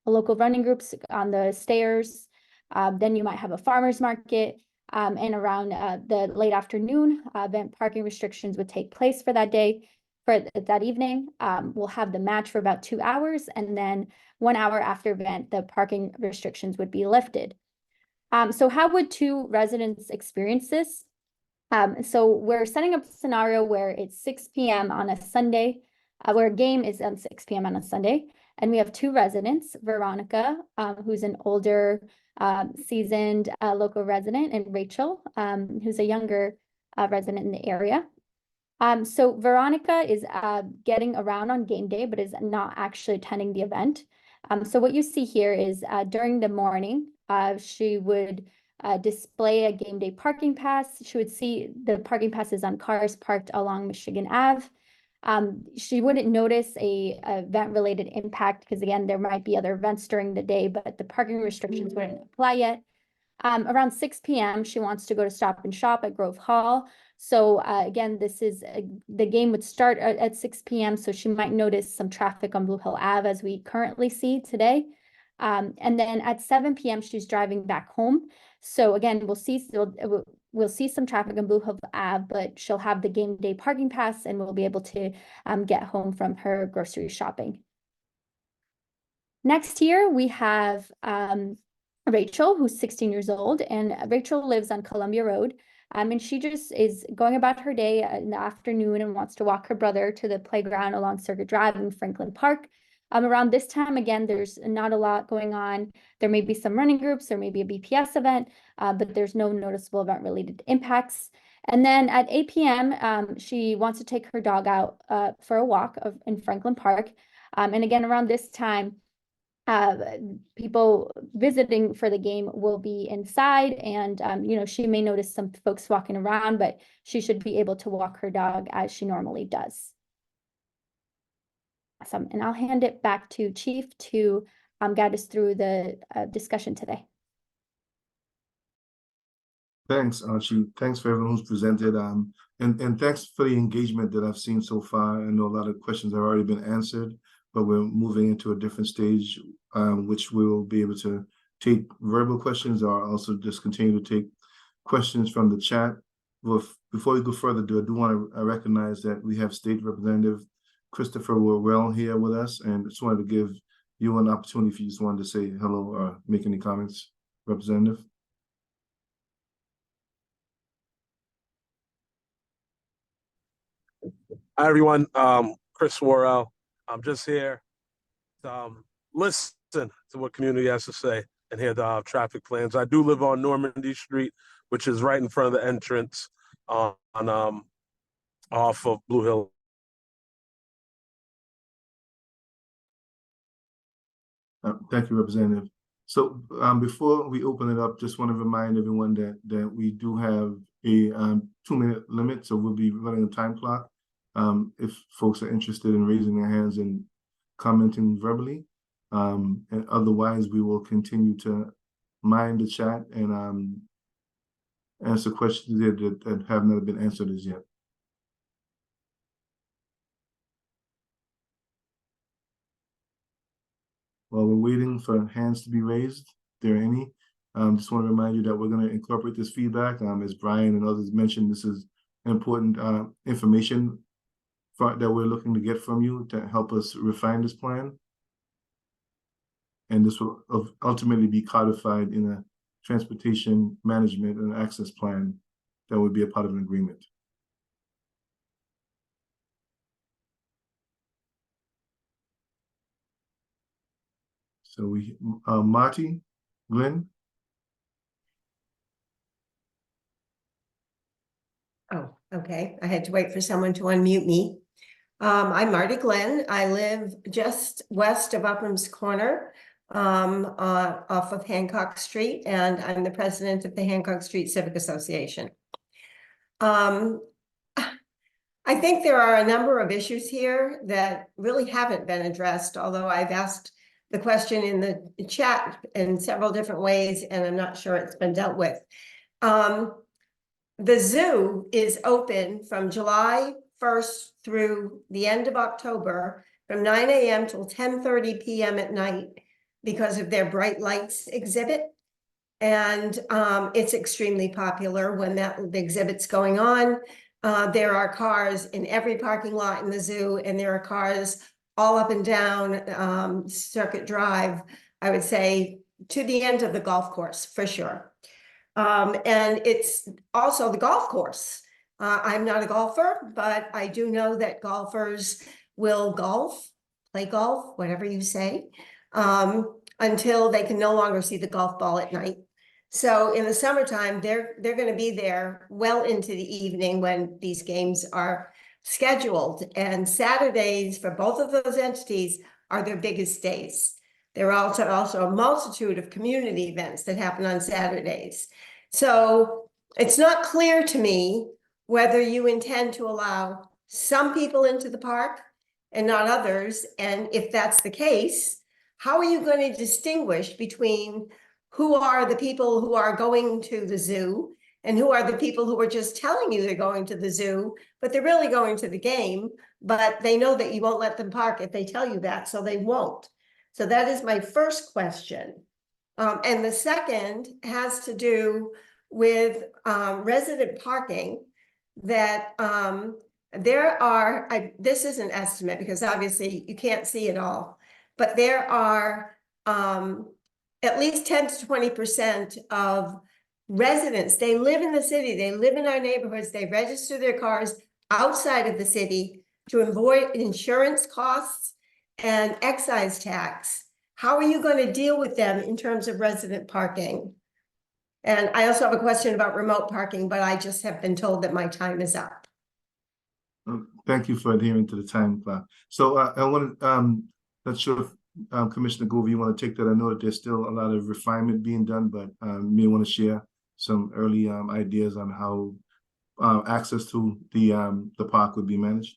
local running groups on the stairs. Then you might have a farmer's market. And around the late afternoon, event parking restrictions would take place for that day. For that evening, we'll have the match for about 2 hours. And then 1 hour after event, the parking restrictions would be lifted. So how would two residents experience this? So we're setting up a scenario where it's 6 p.m. on a Sunday, where a game is on 6 p.m. on a Sunday. And we have two residents, Veronica, who's an older, seasoned local resident, and Rachel, who's a younger resident in the area. So Veronica is getting around on game day, but is not actually attending the event. So what you see here is during the morning, she would display a game day parking pass. She would see the parking passes on cars parked along Michigan Ave. She wouldn't notice a event-related impact because, again, there might be other events during the day, but the parking restrictions wouldn't apply yet. Around 6 p.m., she wants to go to Stop and Shop at Grove Hall. So again, this is the game would start at 6 p.m., so she might notice some traffic on Blue Hill Ave as we currently see today. And then at 7 p.m., she's driving back home. So again, we'll see some traffic on Blue Hill Ave, but she'll have the game day parking pass and we'll be able to get home from her grocery shopping. Next here, we have Rachel, who's 16 years old, and Rachel lives on Columbia Road. And she just is going about her day in the afternoon and wants to walk her brother to the playground along Circuit Drive in Franklin Park. Around this time, again, there's not a lot going on. There may be some running groups, there may be a BPS event, but there's no noticeable event-related impacts. And then at 8 p.m., she wants to take her dog out for a walk in Franklin Park. And again, around this time, people visiting for the game will be inside, and she may notice some folks walking around, but she should be able to walk her dog as she normally does. Awesome. And I'll hand it back to Chief to guide us through the discussion today. Thanks, Archie. Thanks for everyone who's presented. And thanks for the engagement that I've seen so far. I know a lot of questions have already been answered, but we're moving into a different stage, which we'll be able to take verbal questions or also just continue to take questions from the chat. Before we go further, I do want to recognize that we have State Representative Christopher Worrell here with us, and just wanted to give you an opportunity if you just wanted to say hello or make any comments, Representative. Hi, everyone. Chris Worrell. I'm just here to listen to what community has to say and hear the traffic plans. I do live on Normandy Street, which is right in front of the entrance off of Blue Hill. Thank you, Representative. So before we open it up, just want to remind everyone that we do have a 2-minute limit, so we'll be running a time clock. If folks are interested in raising their hands and commenting verbally, and otherwise we will continue to mine the chat and answer questions that have not been answered as yet. While we're waiting for hands to be raised, if there are any, just want to remind you that we're going to incorporate this feedback. As Brian and others mentioned, this is important information that we're looking to get from you to help us refine this plan. And this will ultimately be codified in a transportation management and access plan that would be a part of an agreement. So we, Marty, Glenn. Oh, okay. I had to wait for someone to unmute me. I'm Marty Glenn. I live just west of Upham's Corner, off of Hancock Street, and I'm the president of the Hancock Street Civic Association. I think there are a number of issues here that really haven't been addressed, although I've asked the question in the chat in several different ways, and I'm not sure it's been dealt with. The zoo is open from July 1st through the end of October from 9 a.m. till 10:30 p.m. at night because of their bright lights exhibit. And it's extremely popular when the exhibit's going on. There are cars in every parking lot in the zoo, and there are cars all up and down Circuit Drive, I would say, to the end of the golf course, for sure. And it's also the golf course. I'm not a golfer, but I do know that golfers will play golf, whatever you say, until they can no longer see the golf ball at night. So in the summertime, they're going to be there well into the evening when these games are scheduled. And Saturdays for both of those entities are their biggest days. There are also a multitude of community events that happen on Saturdays. So it's not clear to me whether you intend to allow some people into the park and not others. And if that's the case, how are you going to distinguish between who are the people who are going to the zoo and who are the people who are just telling you they're going to the zoo, but they're really going to the game, but they know that you won't let them park if they tell you that, so they won't. So that is my first question. And the second has to do with resident parking, that there are, this is an estimate because obviously you can't see it all, but there are at least 10 to 20% of residents, they live in the city, they live in our neighborhoods, they register their cars outside of the city to avoid insurance costs and excise tax. How are you going to deal with them in terms of resident parking? And I also have a question about remote parking, but I just have been told that my time is up. Thank you for adhering to the time clock. So I want to, not sure if Commissioner Gover, you want to take that. I know that there's still a lot of refinement being done, but you may want to share some early ideas on how access to the park would be managed.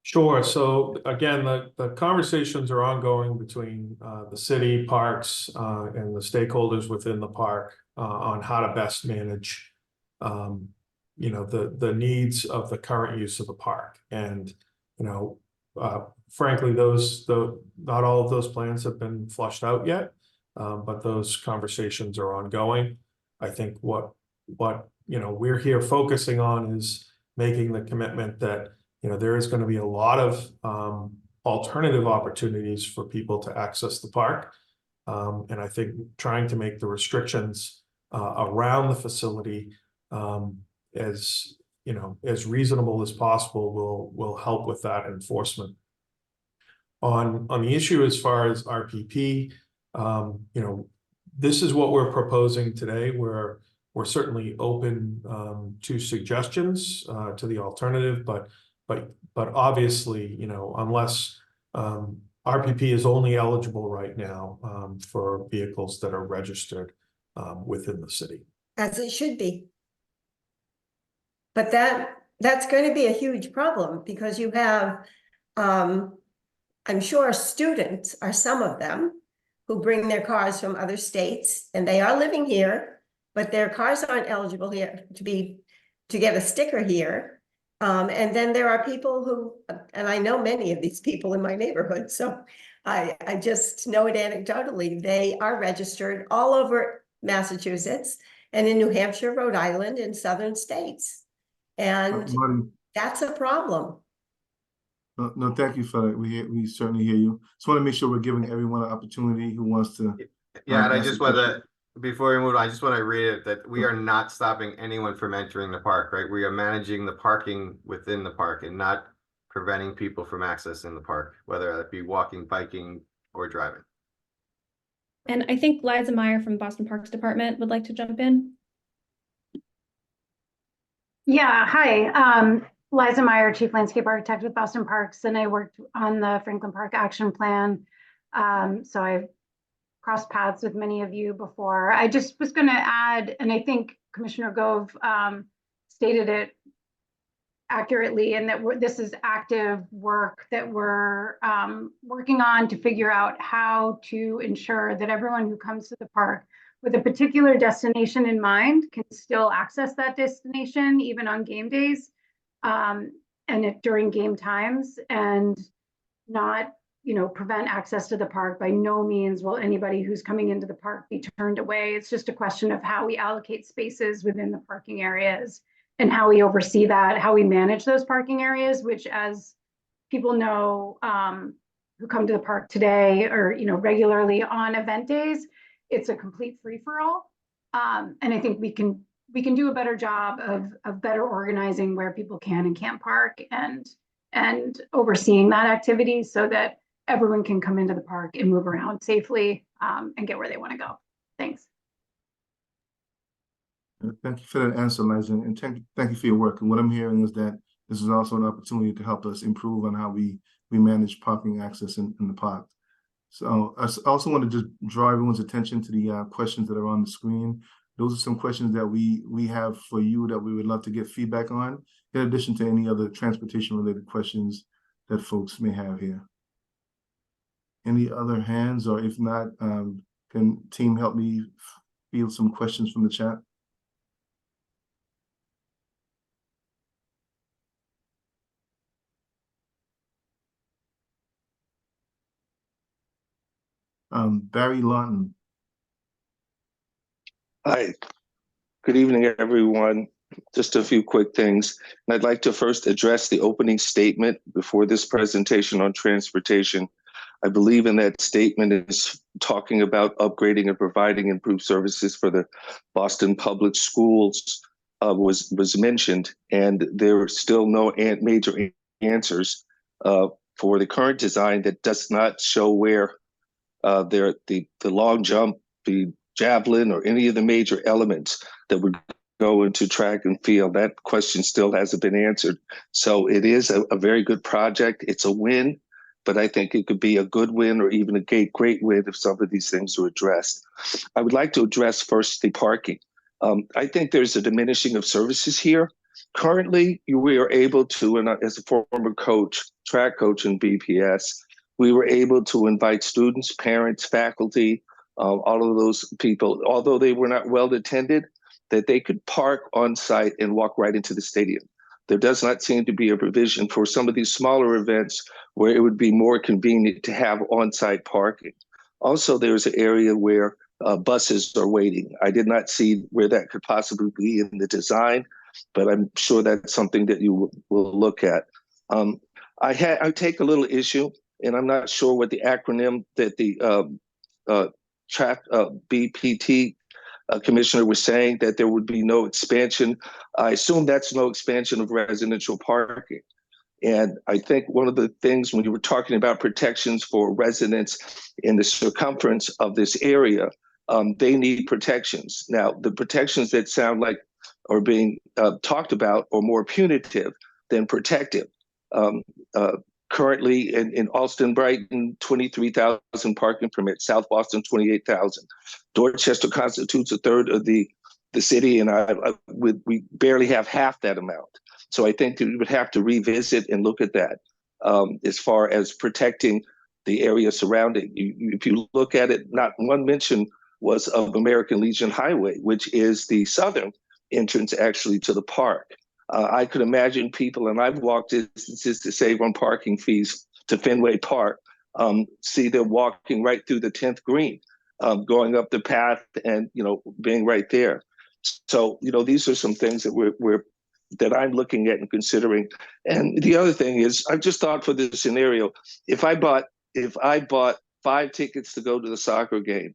Sure. So again, the conversations are ongoing between the city, parks, and the stakeholders within the park on how to best manage, you know, the needs of the current use of the park. And, you know, frankly, not all of those plans have been flushed out yet, but those conversations are ongoing. I think what you know we're here focusing on is making the commitment that, you know, there is going to be a lot of alternative opportunities for people to access the park. And I think trying to make the restrictions around the facility as, you know, as reasonable as possible will help with that enforcement. On the issue as far as RPP, you know, this is what we're proposing today. We're certainly open to suggestions to the alternative, but obviously, you know, unless RPP is only eligible right now for vehicles that are registered within the city. As it should be. But that's going to be a huge problem because you have, I'm sure students are some of them who bring their cars from other states and they are living here, but their cars aren't eligible here to get a sticker here. And then there are people who, and I know many of these people in my neighborhood, so I just know it anecdotally, they are registered all over Massachusetts and in New Hampshire, Rhode Island, and southern states. And Marty, that's a problem. no, thank you for that. We certainly hear you. Just want to make sure we're giving everyone an opportunity who wants to. Yeah, and I ask just a want question. to, before we move on, I just want to read it that we are not stopping anyone from entering the park, right? We are managing the parking within the park and not preventing people from accessing the park, whether that be walking, biking, or driving. And I think Liza Meyer from Boston Parks Department would like to jump in. Yeah, hi. Liza Meyer, Chief Landscape Architect with Boston Parks, and I worked on the Franklin Park Action Plan. So I've crossed paths with many of you before. I just was going to add, and I think Commissioner Gove stated it accurately, and that this is active work that we're working on to figure out how to ensure that everyone who comes to the park with a particular destination in mind can still access that destination even on game days and during game times, and not, you know, prevent access to the park. By no means will anybody who's coming into the park be turned away. It's just a question of how we allocate spaces within the parking areas and how we oversee that, how we manage those parking areas, which, as people know who come to the park today or, you know, regularly on event days, it's a complete free-for-all. And I think we can do a better job of better organizing where people can and can't park and overseeing that activity so that everyone can come into the park and move around safely and get where they want to go. Thanks. Thank you for that answer, Liza, and thank you for your work. And what I'm hearing is that this is also an opportunity to help us improve on how we manage parking access in the park. So I also want to just draw everyone's attention to the questions that are on the screen. Those are some questions that we have for you that we would love to get feedback on, in addition to any other transportation-related questions that folks may have here. Any other hands, or if not, can team help me field some questions from the chat? Barry Lawton. Hi, good evening, everyone. Just a few quick things. And I'd like to first address the opening statement before this presentation on transportation. I believe in that statement is talking about upgrading and providing improved services for the Boston Public Schools was mentioned, and there are still no major answers for the current design that does not show where the long jump, the javelin or any of the major elements that would go into track and field? That question still hasn't been answered. So it is a very good project. It's a win, but I think it could be a good win or even a great win if some of these things are addressed. I would like to address first the parking. I think there's a diminishing of services here. Currently, we are able to, and as a former coach, track coach in BPS, we were able to invite students, parents, faculty, all of those people, although they were not well attended, that they could park on site and walk right into the stadium. There does not seem to be a provision for some of these smaller events where it would be more convenient to have on-site parking. Also, there's an area where buses are waiting. I did not see where that could possibly be in the design, but I'm sure that's something that you will look at. I take a little issue, and I'm not sure what the acronym that the BPT commissioner was saying, that there would be no expansion. I assume that's no expansion of residential parking. And I think one of the things when you were talking about protections for residents in the circumference of this area, they need protections. Now, the protections that sound like are being talked about are more punitive than protective. Currently in Alston, Brighton, 23,000 parking permits, South Boston, 28,000. Dorchester constitutes a third of the city, and we barely have half that amount. So I think that we would have to revisit and look at that as far as protecting the area surrounding. If you look at it, not one mention was of American Legion Highway, which is the southern entrance actually to the park. I could imagine people, and I've walked distances to save on parking fees to Fenway Park, see them walking right through the 10th green, going up the path and, being right there. So, these are some things that that I'm looking at and considering. And the other thing is, I've just thought for this scenario, if I bought 5 tickets to go to the soccer game,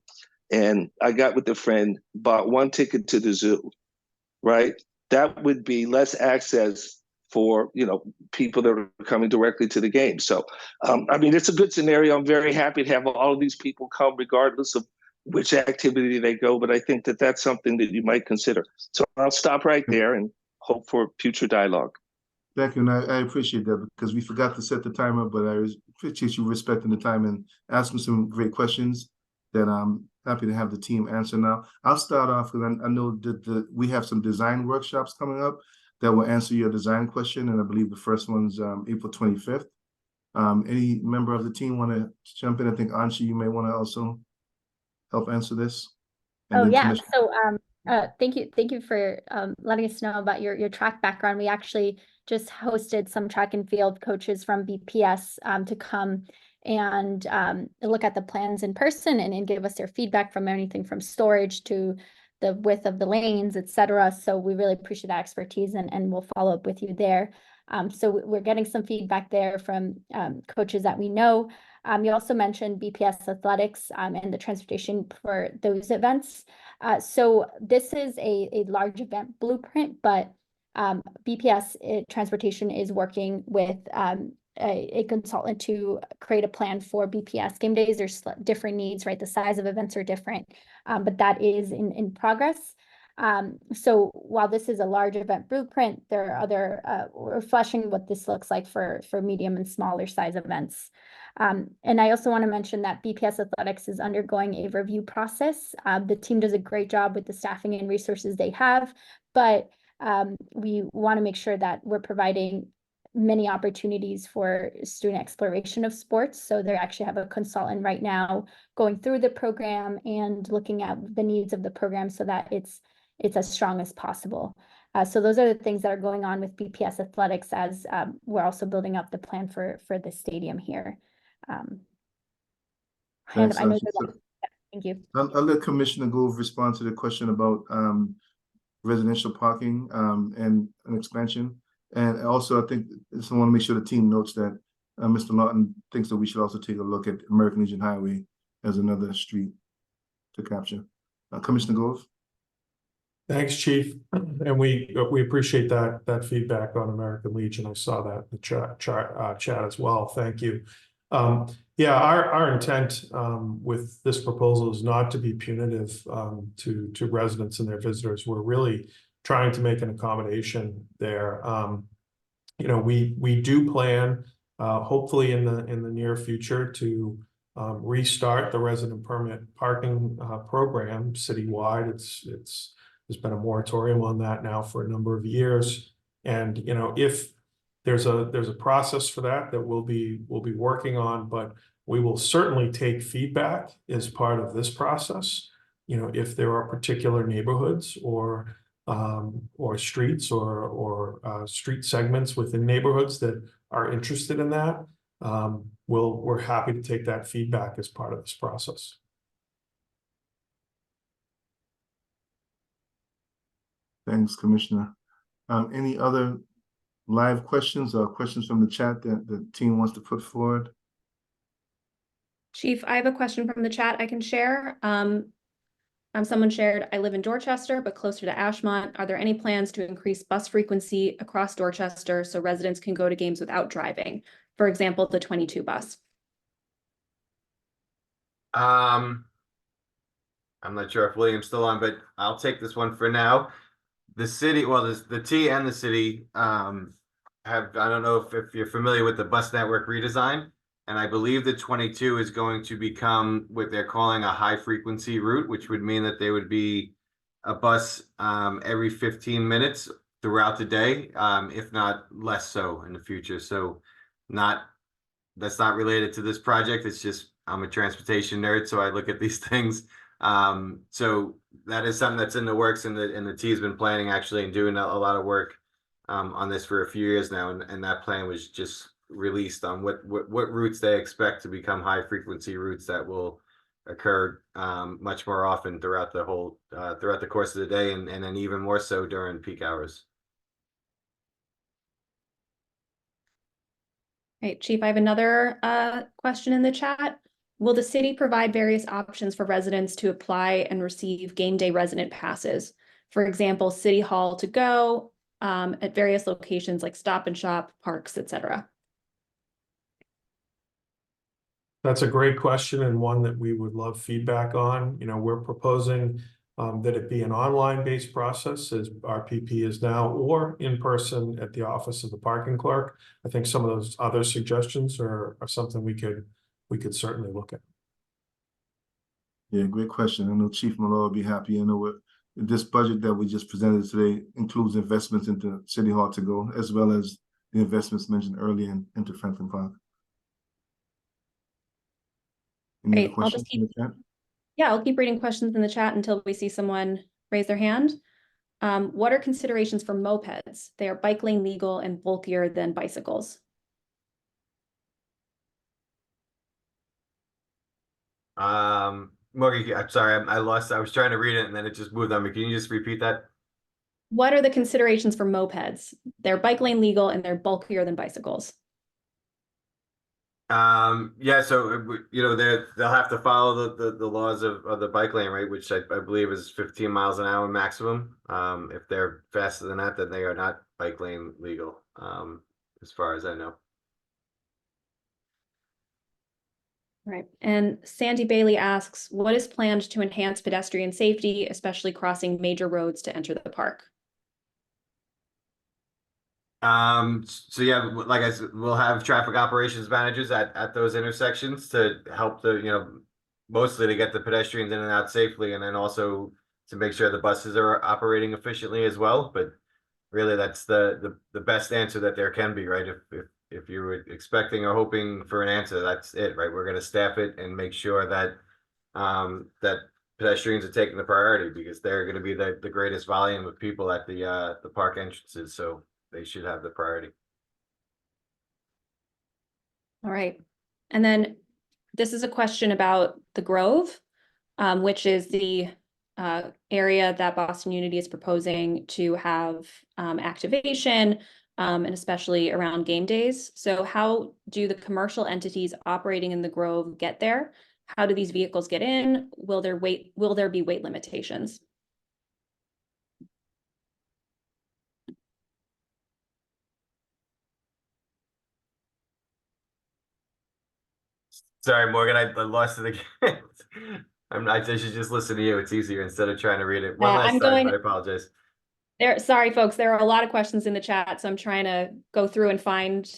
and I got with a friend, bought 1 ticket to the zoo, right? That would be less access for, people that are coming directly to the game. So, it's a good scenario. I'm very happy to have all of these people come regardless of which activity they go, but I think that that's something that you might consider. So I'll stop right there and hope for future dialogue. Thank you, and I appreciate that because we forgot to set the timer, but I appreciate you respecting the time and asking some great questions that I'm happy to have the team answer now. I'll start off because I know that we have some design workshops coming up that will answer your design question, and I believe the first one's April 25th. Any member of the team want to jump in? I think Anshi, you may want to also help answer this. And yeah. So thank you for letting us know about your track background. We actually just hosted some track and field coaches from BPS to come and look at the plans in person and give us their feedback from anything from storage to the width of the lanes, etc. So we really appreciate that expertise and we'll follow up with you there. So we're getting some feedback there from coaches that we know. You also mentioned BPS athletics and the transportation for those events. So this is a large event blueprint, but BPS transportation is working with a consultant to create a plan for BPS game days. There's different needs, right? The size of events are different, but that is in progress. So while this is a large event blueprint, there are other, we're fleshing what this looks like for medium and smaller size events. And I also want to mention that BPS Athletics is undergoing a review process. The team does a great job with the staffing and resources they have, but we want to make sure that we're providing many opportunities for student exploration of sports. So they actually have a consultant right now going through the program and looking at the needs of the program so that it's as strong as possible. So those are the things that are going on with BPS Athletics as we're also building up the plan for the stadium here. Thanks, thank you. I'll let Commissioner Gove respond to the question about residential parking and an expansion. And also, I think I just want to make sure the team notes that Mr. Lawton thinks that we should also take a look at American Legion Highway as another street to capture. Commissioner Gove. Thanks, Chief. And we appreciate that feedback on American Legion. I saw that in the chat as well. Thank you. Yeah, our intent with this proposal is not to be punitive to residents and their visitors. We're really trying to make an accommodation there. You know, we do plan, hopefully in the near future, to restart the resident permit parking program citywide. There's been a moratorium on that now for a number of years, and you know, if there's a process for that we'll be working on, but we will certainly take feedback as part of this process. You know, if there are particular neighborhoods or streets or street segments within neighborhoods that are interested in that, we're happy to take that feedback as part of this process. Thanks, Commissioner. Any other live questions or questions from the chat that the team wants to put forward? Chief, I have a question from the chat I can share. Someone shared, I live in Dorchester, but closer to Ashmont. Are there any plans to increase bus frequency across Dorchester so residents can go to games without driving? For example, the 22 bus. I'm not sure if William's still on, but I'll take this one for now. The city, well, the T and the city I don't know if you're familiar with the bus network redesign, and I believe the 22 is going to become what they're calling a high frequency route, which would mean that there would be a bus every 15 minutes throughout the day, if not less so in the future. So that's not related to this project. It's just, I'm a transportation nerd, so I look at these things. So that is something that's in the works, and the T has been planning actually and doing a lot of work on this for a few years now, and that plan was just released on what routes they expect to become high frequency routes that will occur much more often throughout the course of the day, and then even more so during peak hours. Right, Chief, I have another question in the chat. Will the city provide various options for residents to apply and receive game day resident passes? For example, City Hall to go at various locations like Stop and Shop, parks, etc. That's a great question, and one that we would love feedback on. You know, we're proposing that it be an online-based process, as RPP is now, or in person at the office of the parking clerk. I think some of those other suggestions are something we could certainly look at. Yeah, great question. I know Chief Malloy will be happy. I know this budget that we just presented today includes investments into City Hall to go, as well as the investments mentioned earlier into Franklin Park. Any other questions in the chat? Yeah, I'll keep reading questions in the chat until we see someone raise their hand. What are considerations for mopeds? They are bike lane legal and bulkier than bicycles. Morgan, I'm sorry, I was trying to read it and then it just moved on me. Can you just repeat that? What are the considerations for mopeds? They're bike lane legal and they're bulkier than bicycles. Yeah, so you know, they'll have to follow the laws of the bike lane, right, which I believe is 15 miles an hour maximum. If they're faster than that, then they are not bike lane legal, as far as I know. Right. And Sandy Bailey asks, what is planned to enhance pedestrian safety, especially crossing major roads to enter the park? So yeah, like I said, we'll have traffic operations managers at those intersections to help mostly to get the pedestrians in and out safely, and then also to make sure the buses are operating efficiently as well. But really, that's the best answer that there can be, right? If you were expecting or hoping for an answer, that's it, right? We're going to staff it and make sure that that pedestrians are taking the priority, because they're going to be the greatest volume of people at the park entrances. So they should have the priority. All right. And then this is a question about the Grove, which is the area that Boston Unity is proposing to have activation, and especially around game days. So how do the commercial entities operating in the Grove get there? How do these vehicles get in? Will there be weight limitations? Sorry, Morgan, I lost it again. I should just listen to you. It's easier instead of trying to read it. One last I'm time, going- I apologize. Sorry, folks, there are a lot of questions in the chat, so I'm trying to go through and find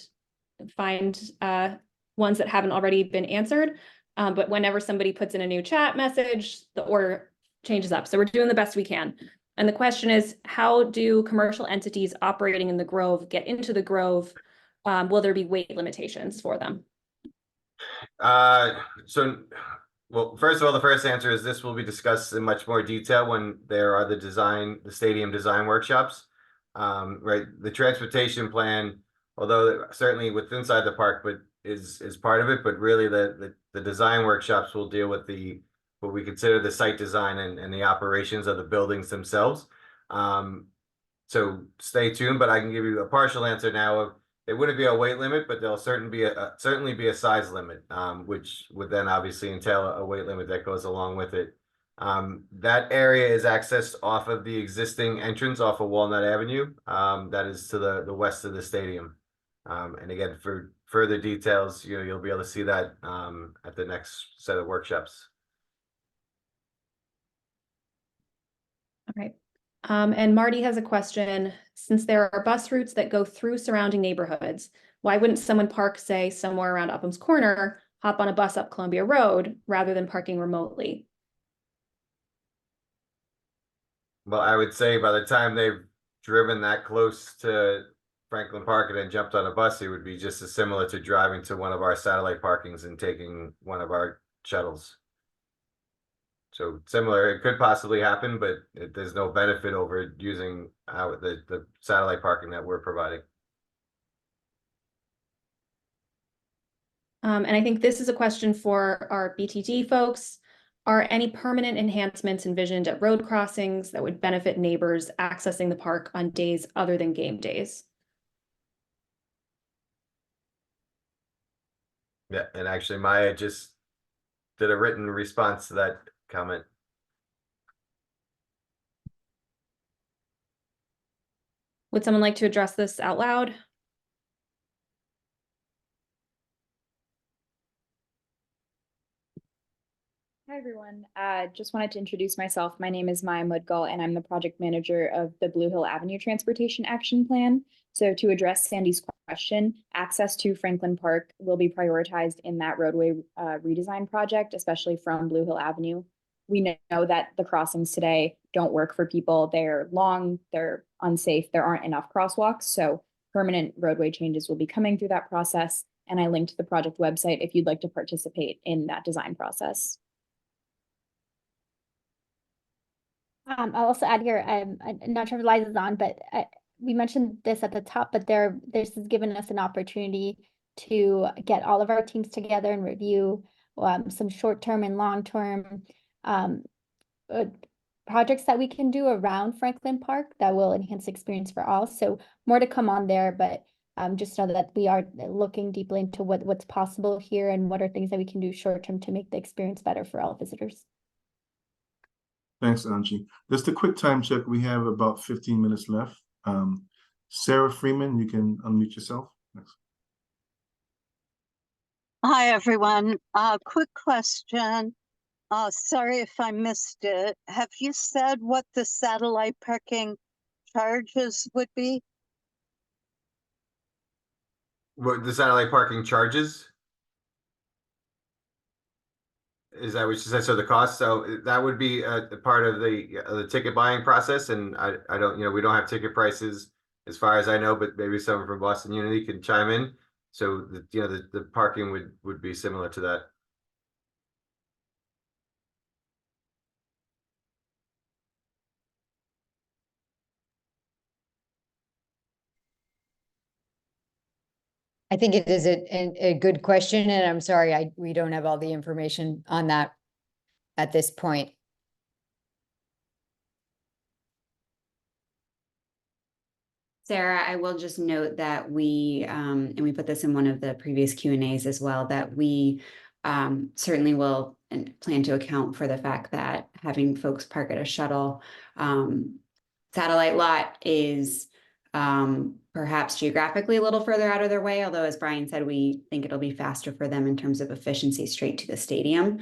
ones that haven't already been answered. But whenever somebody puts in a new chat message, the order changes up. So we're doing the best we can. And the question is, how do commercial entities operating in the Grove get into the Grove? Will there be weight limitations for them? Well, first of all, the first answer is this will be discussed in much more detail when there are the stadium design workshops. Right, the transportation plan, although certainly with inside the park, but is part of it, but really the design workshops will deal with what we consider the site design and the operations of the buildings themselves. So stay tuned, but I can give you a partial answer now of it wouldn't be a weight limit, but there'll certainly be a size limit, which would then obviously entail a weight limit that goes along with it. That area is accessed off of the existing entrance off of Walnut Avenue. That is to the west of the stadium. And again, for further details, you'll be able to see that at the next set of workshops. All right. And Marty has a question. Since there are bus routes that go through surrounding neighborhoods, why wouldn't someone park, say, somewhere around Upham's Corner, hop on a bus up Columbia Road, rather than parking remotely? Well, I would say by the time they've driven that close to Franklin Park and then jumped on a bus, it would be just as similar to driving to one of our satellite parkings and taking one of our shuttles. So similar, it could possibly happen, but there's no benefit over using the satellite parking that we're providing. And I think this is a question for our BTD folks. Are any permanent enhancements envisioned at road crossings that would benefit neighbors accessing the park on days other than game days? Yeah, and actually Maya just did a written response to that comment. Would someone like to address this out loud? Hi, everyone. Just wanted to introduce myself. My name is Maya Mudgal, and I'm the project manager of the Blue Hill Avenue Transportation Action Plan. So to address Sandy's question, access to Franklin Park will be prioritized in that roadway redesign project, especially from Blue Hill Avenue. We know that the crossings today don't work for people. They're long, they're unsafe, there aren't enough crosswalks. So permanent roadway changes will be coming through that process. And I linked the project website if you'd like to participate in that design process. I'll also add here, I'm not sure if Liza's on, but we mentioned this at the top, but this has given us an opportunity to get all of our teams together and review some short-term and long-term projects that we can do around Franklin Park that will enhance the experience for all. So more to come on there, but just know that we are looking deeply into what's possible here and what are things that we can do short-term to make the experience better for all visitors. Thanks, Angie. Just a quick time check. We have about 15 minutes left. Sarah Freeman, you can unmute yourself. Thanks. Hi, everyone. Quick question. Sorry if I missed it. Have you said what the satellite parking charges would be? What the satellite parking charges? Is that what you said? So the cost, so that would be a part of the ticket buying process. And I don't, we don't have ticket prices as far as I know, but maybe someone from Boston Unity can chime in. So the parking would be similar to that. I think it is a good question, and I'm sorry, we don't have all the information on that at this point. Sarah, I will just note that we, and we put this in one of the previous Q&As as well, that we certainly will plan to account for the fact that having folks park at a shuttle satellite lot is perhaps geographically a little further out of their way, although as Brian said, we think it'll be faster for them in terms of efficiency straight to the stadium.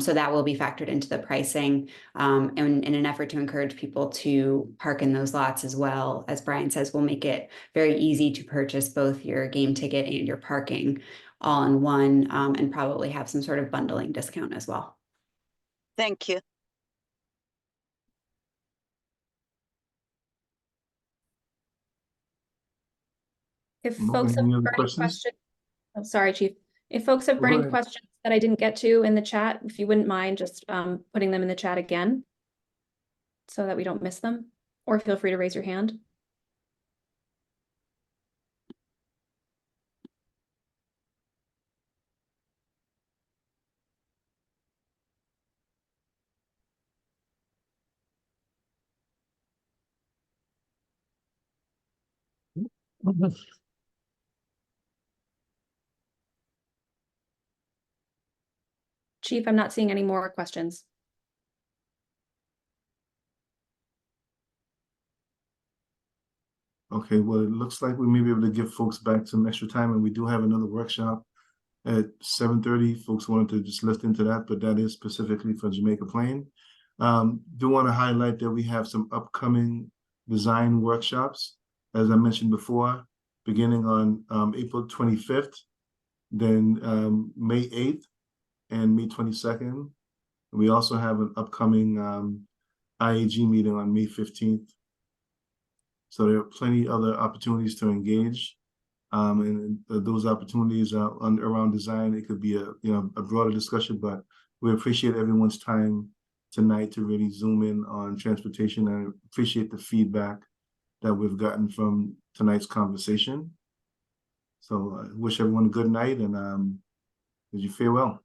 So that will be factored into the pricing, and in an effort to encourage people to park in those lots as well. As Brian says, we'll make it very easy to purchase both your game ticket and your parking all in one, and probably have some sort of bundling discount as well. Thank you. If No, folks have any other burning questions? questions, oh, sorry, Chief. If folks have Go burning ahead. questions that I didn't get to in the chat, if you wouldn't mind just putting them in the chat again so that we don't miss them, or feel free to raise your hand. Chief, I'm not seeing any more questions. Okay, well, it looks like we may be able to give folks back some extra time, and we do have another workshop at 7:30. Folks wanted to just listen to that, but that is specifically for Jamaica Plain. Do want to highlight that we have some upcoming design workshops, as I mentioned before, beginning on April 25th, then May 8th and May 22nd. We also have an upcoming IAG meeting on May 15th. So there are plenty other opportunities to engage, and those opportunities are around design. It could be a broader discussion, but we appreciate everyone's time tonight to really zoom in on transportation, and appreciate the feedback that we've gotten from tonight's conversation. So I wish everyone a good night, and bid you farewell.